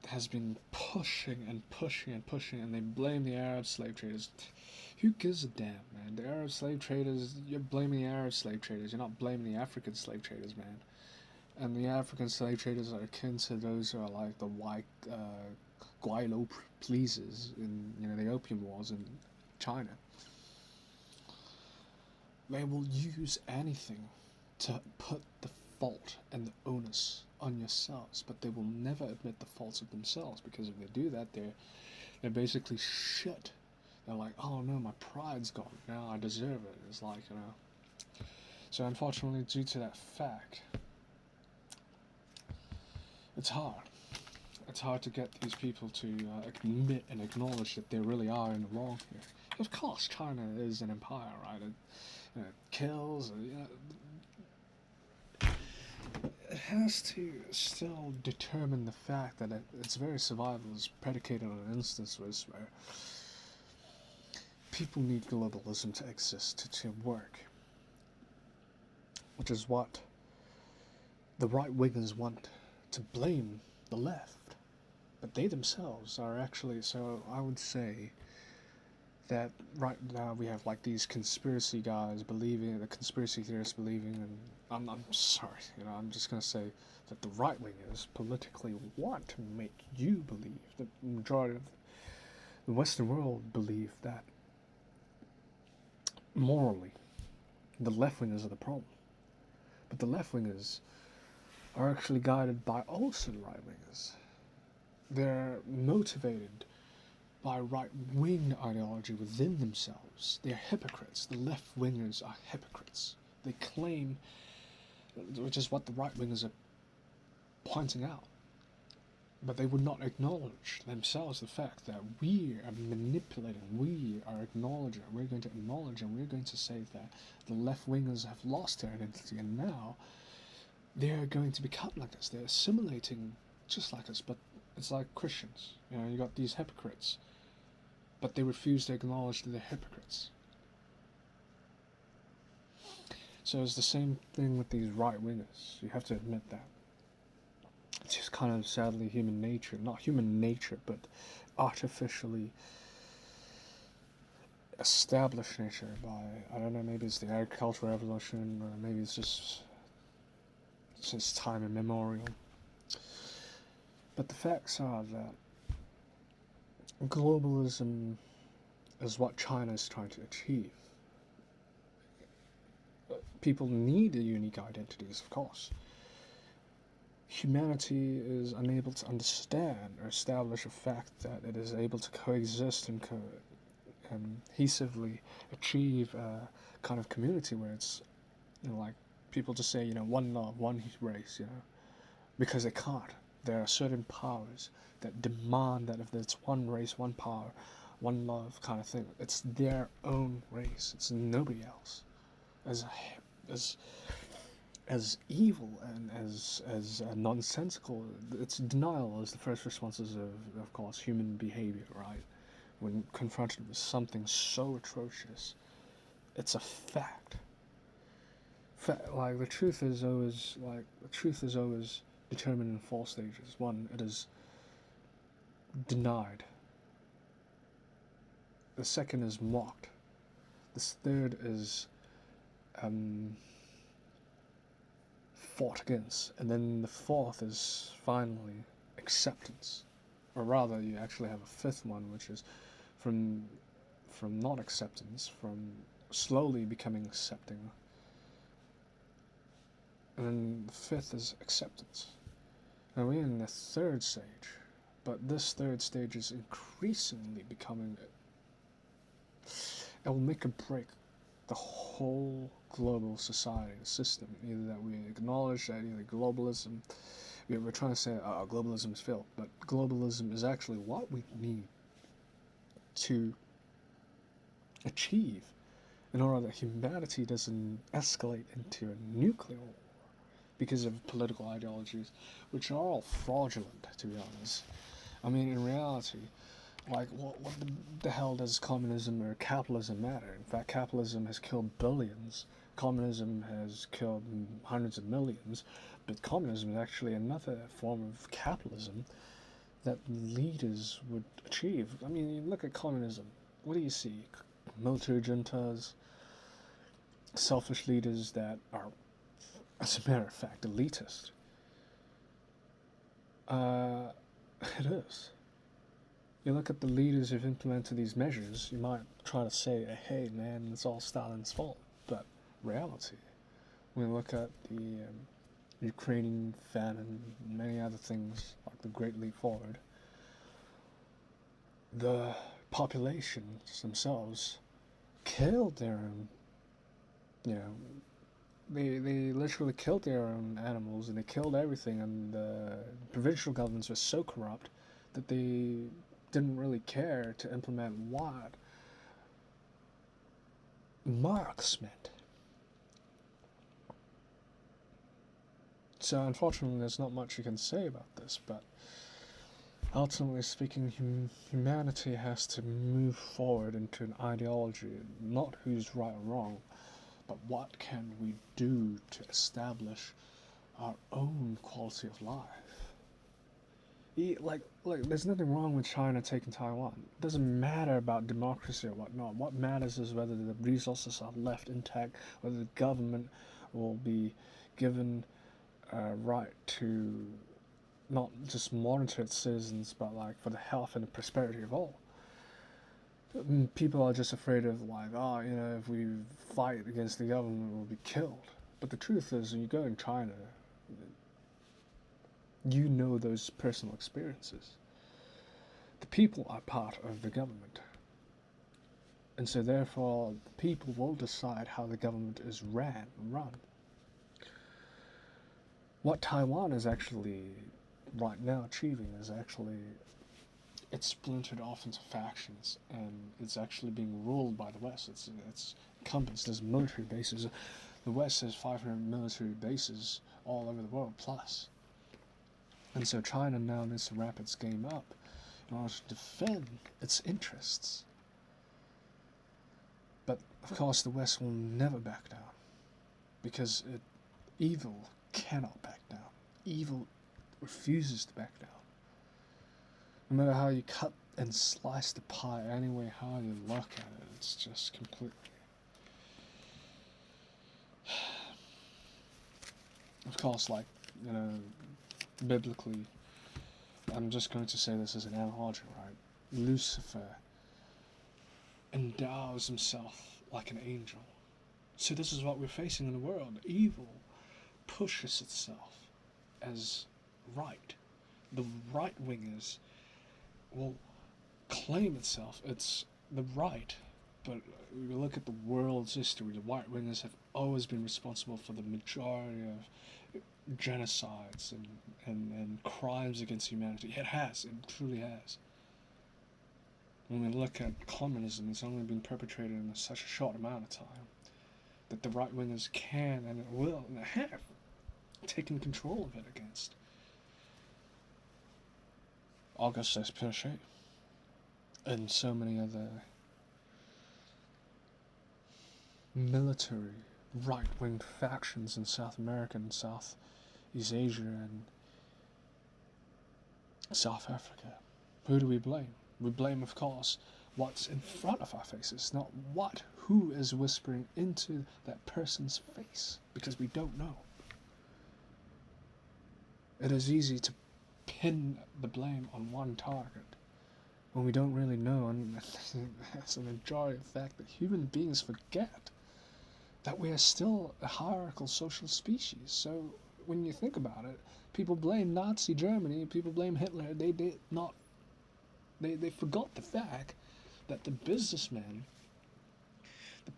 has been pushing and pushing and pushing, and they blame the Arab slave traders. Who gives a damn, man? The Arab slave traders, you're blaming the Arab slave traders. You're not blaming the African slave traders, man. And the African slave traders are akin to those who are like the white guaylo pleasers in the opium wars in China. They will use anything to put the fault and the onus on yourselves, but they will never admit the faults of themselves, because if they do that, they're basically shit. They're like, oh no, my pride's gone. Now I deserve it. It's like, So unfortunately, due to that fact, it's hard. It's hard to get these people to admit and acknowledge that they really are in the wrong here. Of course, China is an empire, right? It kills. It has to still determine the fact that its very survival is predicated on instances where people need globalism to exist, to work. Which is what the right-wingers want to blame the left. But they themselves are actually, so I would say that right now we have like these conspiracy guys believing, the conspiracy theorists believing, and I'm sorry, I'm just going to say that the right-wingers politically want to make you believe, the majority of the Western world believe that morally the left-wingers are the problem. But the left-wingers are actually guided by also the right-wingers. They're motivated by right-wing ideology within themselves. They're hypocrites. The left-wingers are hypocrites. They claim, which is what the right-wingers are pointing out, but they would not acknowledge themselves the fact that we are manipulating, we are acknowledging, we're going to acknowledge, and we're going to say that the left-wingers have lost their identity, and now they're going to become like us. They're assimilating just like us, but it's like Christians. You got these hypocrites, but they refuse to acknowledge that they're hypocrites. So it's the same thing with these right-wingers. You have to admit that. It's just kind of sadly human nature. Not human nature, but artificially established nature by, I don't know, maybe it's the agricultural revolution, or maybe it's just since time immemorial. But the facts are that globalism is what China is trying to achieve. People need unique identities, of course. Humanity is unable to understand or establish a fact that it is able to coexist and cohesively achieve a kind of community where it's, like people just say, one love, one race, because they can't. There are certain powers that demand that if it's one race, one power, one love kind of thing, it's their own race. It's nobody else. As evil and as nonsensical, its denial is the first responses of course, human behavior, right? When confronted with something so atrocious, it's a fact. The truth is always determined in 4 stages. 1, it is denied. The 2nd is mocked. The 3rd is fought against, and then the 4th is finally acceptance, or rather, you actually have a 5th one, which is from not acceptance, from slowly becoming accepting, and then the 5th is acceptance. Now we're in the 3rd stage, but this 3rd stage is increasingly becoming. It will make or break the whole global society system. Either that we acknowledge that either globalism, we're trying to say globalism is failed, but globalism is actually what we need to achieve in order that humanity doesn't escalate into a nuclear war because of political ideologies, which are all fraudulent, to be honest. I mean, in reality, like, what the hell does communism or capitalism matter? In fact, capitalism has killed billions. Communism has killed hundreds of millions. But communism is actually another form of capitalism that leaders would achieve. I mean, you look at communism. What do you see? Military juntas, selfish leaders that are, as a matter of fact, elitist. It is. You look at the leaders who've implemented these measures, you might try to say, hey man, it's all Stalin's fault. But reality, when we look at the Ukrainian famine and many other things like the Great Leap Forward, the populations themselves killed their own, you know, they literally killed their own animals and they killed everything, and the provincial governments were so corrupt that they didn't really care to implement what Marx meant. So unfortunately there's not much you can say about this, but ultimately speaking, humanity has to move forward into an ideology, not who's right or wrong, but what can we do to establish our own quality of life. Like, there's nothing wrong with China taking Taiwan. It doesn't matter about democracy or whatnot. What matters is whether the resources are left intact, whether the government will be given a right to not just monitor its citizens, but like for the health and the prosperity of all. People are just afraid of like, oh, you know, if we fight against the government, we'll be killed. But the truth is, when you go in China, you know those personal experiences. The people are part of the government. And so therefore, the people will decide how the government is run. What Taiwan is actually right now achieving is actually, it's splintered off into factions, and it's actually being ruled by the West. It's encompassed military bases. The West has 500 military bases all over the world plus. And so China now needs to wrap its game up in order to defend its interests. But of course the West will never back down, because evil cannot back down. Evil refuses to back down. No matter how you cut and slice the pie, anyway, how you look at it, it's just completely... Of course, like, you know, biblically, I'm just going to say this as an analogy, right? Lucifer endows himself like an angel. So this is what we're facing in the world. Evil pushes itself as right. The right-wingers will claim itself it's the right, but we look at the world's history, the right-wingers have always been responsible for the majority of genocides and crimes against humanity. It truly has. When we look at communism, it's only been perpetrated in such a short amount of time that the right-wingers can and will and have taken control of it against Auguste Pinochet and so many other military right-wing factions in South America and Southeast Asia and South Africa. Who do we blame? We blame, of course, what's in front of our faces, not who is whispering into that person's face, because we don't know. It is easy to pin the blame on one target when we don't really know, and as a majority of fact that human beings forget that we are still a hierarchical social species. So when you think about it, people blame Nazi Germany, people blame Hitler. They forgot the fact that the businessmen, the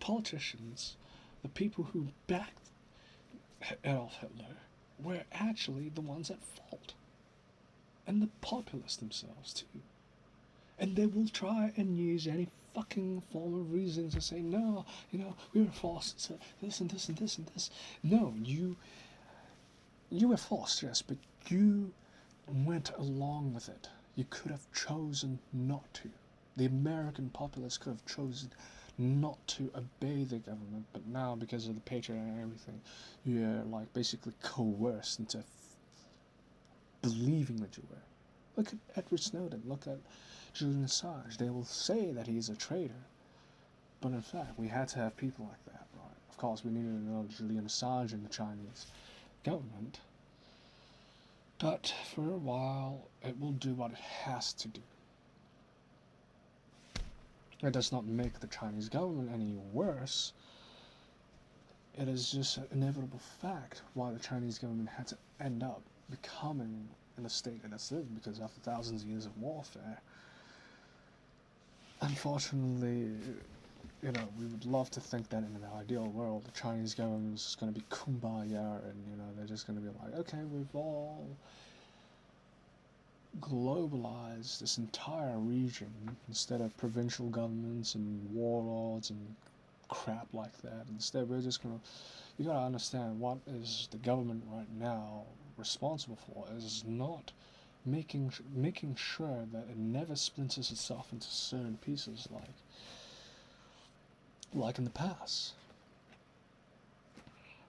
politicians, the people who backed Adolf Hitler were actually the ones at fault. And the populace themselves too. And they will try and use any fucking form of reason to say, no, we were forced to this and this and this and this. No, you were forced, yes, but you went along with it. You could have chosen not to. The American populace could have chosen not to obey the government, but now, because of the Patriot and everything, you're like basically coerced into believing that you were. Look at Edward Snowden, look at Julian Assange. They will say that he's a traitor, but in fact, we had to have people like that, right? Of course, we needed to know Julian Assange and the Chinese government, but for a while, it will do what it has to do. It does not make the Chinese government any worse. It is just an inevitable fact why the Chinese government had to end up becoming in the state that it's in, because after thousands of years of warfare, unfortunately, we would love to think that in an ideal world, the Chinese government is just going to be kumbaya, and they're just going to be like, okay, we've all globalized this entire region instead of provincial governments and warlords and crap like that. Instead, we're just gonna. You gotta understand what is the government right now responsible for is not making sure that it never splinters itself into certain pieces like in the past.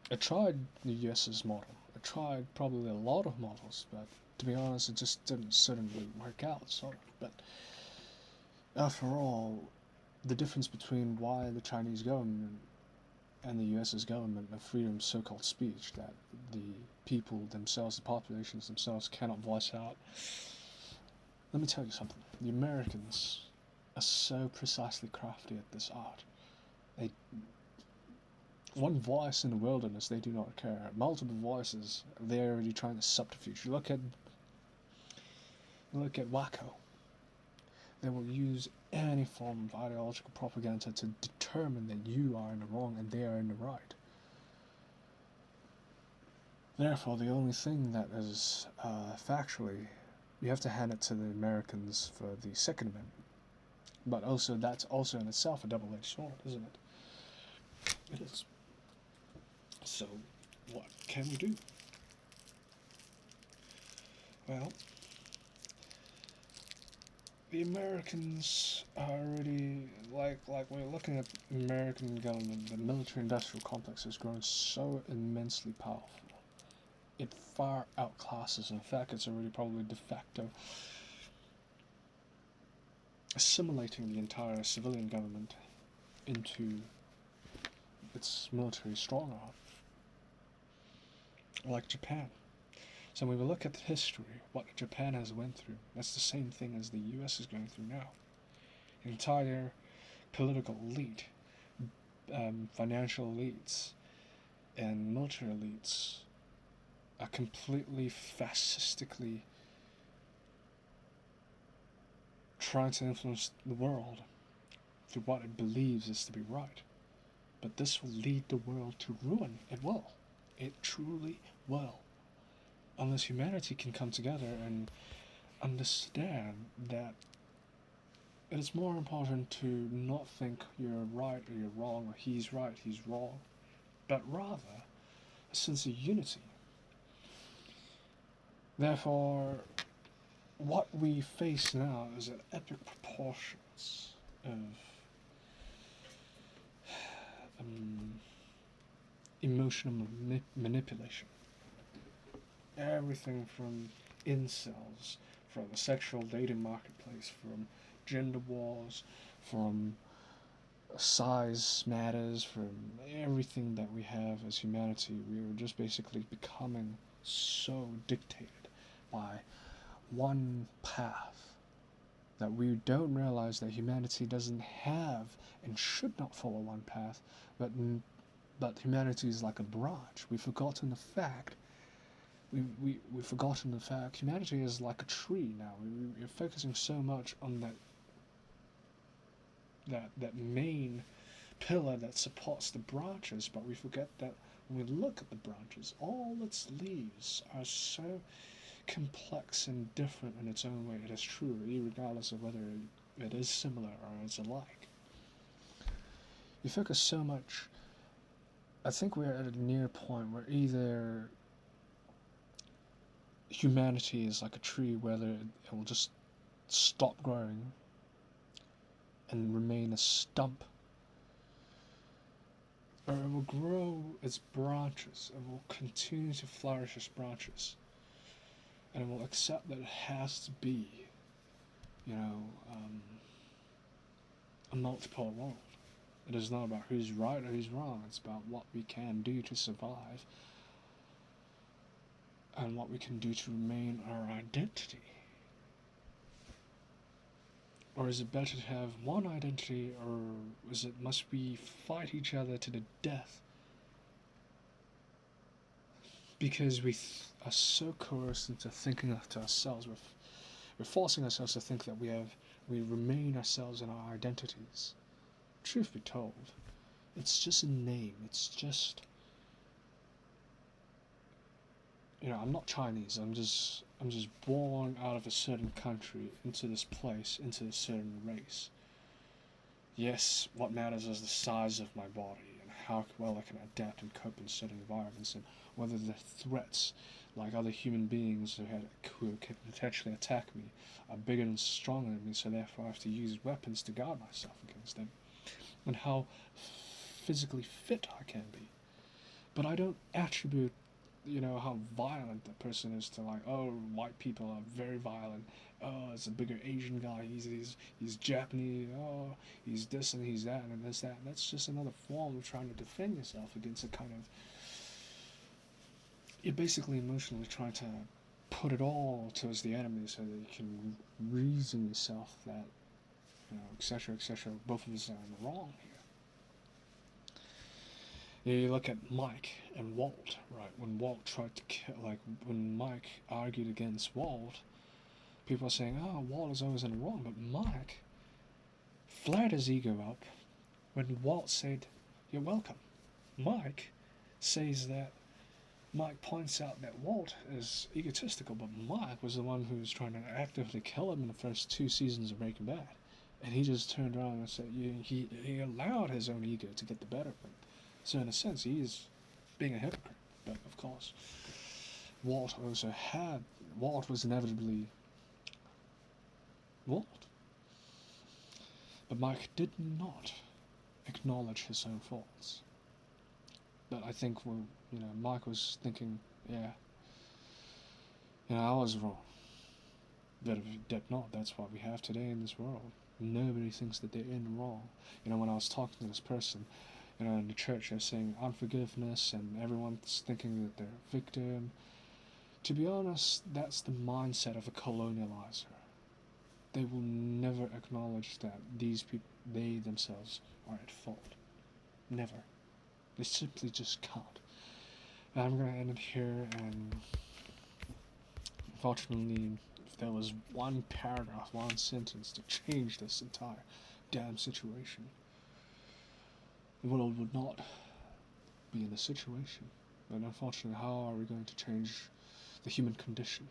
It tried the US's model. It tried probably a lot of models, but to be honest, it just didn't suddenly work out, sort of. But after all, the difference between why the Chinese government and the US's government have freedom of so-called speech that the people themselves, the populations themselves, cannot voice out. Let me tell you something. The Americans are so precisely crafty at this art. One voice in the wilderness, they do not care. Multiple voices, they're already trying to subterfuge. Look at Waco. They will use any form of ideological propaganda to determine that you are in the wrong and they are in the right. Therefore, the only thing that is factually, you have to hand it to the Americans for the Second Amendment. But also, that's also in itself a double-edged sword, isn't it? It is. So, what can we do? Well, the Americans are already, like when you're looking at American government, the military-industrial complex has grown so immensely powerful. It far outclasses, in fact, it's already probably de facto assimilating the entire civilian government into its military stronghold, like Japan. So when we look at the history, what Japan has went through, that's the same thing as the US is going through now. An entire political elite, financial elites, and military elites are completely fascistically trying to influence the world through what it believes is to be right. But this will lead the world to ruin. It will. It truly will. Unless humanity can come together and understand that it is more important to not think you're right or you're wrong, or he's right, he's wrong, but rather a sense of unity. Therefore, what we face now is at epic proportions of emotional manipulation. Everything from incels, from the sexual dating marketplace, from gender wars, from size matters, from everything that we have as humanity. We are just basically becoming so dictated by one path that we don't realize that humanity doesn't have and should not follow one path, but humanity is like a branch. We've forgotten the fact. We've forgotten the fact humanity is like a tree now. We're focusing so much on that main pillar that supports the branches, but we forget that when we look at the branches, all its leaves are so complex and different in its own way. It is true, regardless of whether it is similar or it's alike. We focus so much. I think we're at a near point where either humanity is like a tree, whether it will just stop growing and remain a stump, or it will grow its branches, it will continue to flourish its branches, and it will accept that it has to be, you know, a multipolar world. It is not about who's right or who's wrong, it's about what we can do to survive and what we can do to remain our identity. Or is it better to have one identity, or is it must we fight each other to the death? Because we are so coerced into thinking to ourselves, we're forcing ourselves to think that we remain ourselves in our identities. Truth be told, it's just a name. It's just, I'm not Chinese. I'm just born out of a certain country into this place, into a certain race. Yes, what matters is the size of my body and how well I can adapt and cope in certain environments, and whether the threats, like other human beings who can potentially attack me, are bigger and stronger than me, so therefore I have to use weapons to guard myself against them, and how physically fit I can be. But I don't attribute, how violent the person is to, like, oh, white people are very violent. Oh, it's a bigger Asian guy. He's Japanese. Oh, he's this and he's that and this that. And that's just another form of trying to defend yourself against a kind of. You're basically emotionally trying to put it all towards the enemy so that you can reason yourself that, etc., etc. Both of us are in the wrong here. You look at Mike and Walt, right? When Walt tried to kill, when Mike argued against Walt, people are saying, oh, Walt is always in the wrong, but Mike flared his ego up when Walt said, you're welcome. Mike points out that Walt is egotistical, but Mike was the one who was trying to actively kill him in the first 2 seasons of Breaking Bad. And he just turned around and said, he allowed his own ego to get the better of him. So in a sense, he is being a hypocrite. But of course, Walt was inevitably Walt. But Mike did not acknowledge his own faults. But I think Mike was thinking, yeah, I was wrong. But if you did not, that's what we have today in this world. Nobody thinks that they're in the wrong. When I was talking to this person, in the church, they're saying unforgiveness, and everyone's thinking that they're a victim. To be honest, that's the mindset of a colonializer. They will never acknowledge that these people, they themselves, are at fault. Never. They simply just can't. And I'm going to end it here, and unfortunately, if there was one paragraph, one sentence to change this entire damn situation, the world would not be in this situation. But unfortunately, how are we going to change the human condition?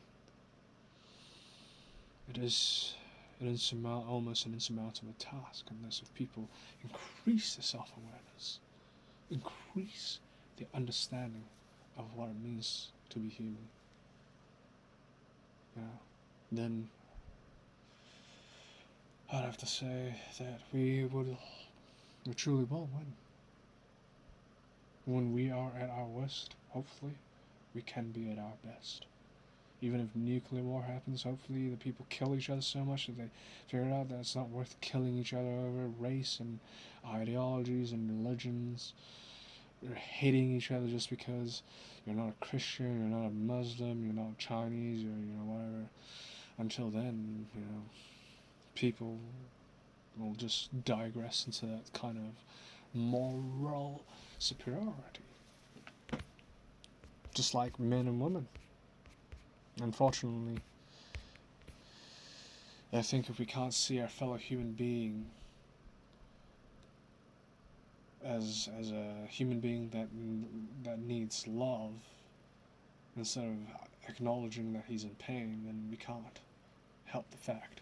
It is almost an insurmountable task unless if people increase their self-awareness, increase their understanding of what it means to be human. Then I'd have to say that we truly will win. When we are at our worst, hopefully, we can be at our best. Even if nuclear war happens, hopefully the people kill each other so much that they figure out that it's not worth killing each other over race and ideologies and religions, or hating each other just because you're not a Christian, you're not a Muslim, you're not Chinese, or whatever. Until then, people will just digress into that kind of moral superiority, just like men and women. Unfortunately, I think if we can't see our fellow human being as a human being that needs love, instead of acknowledging that he's in pain, then we can't help the fact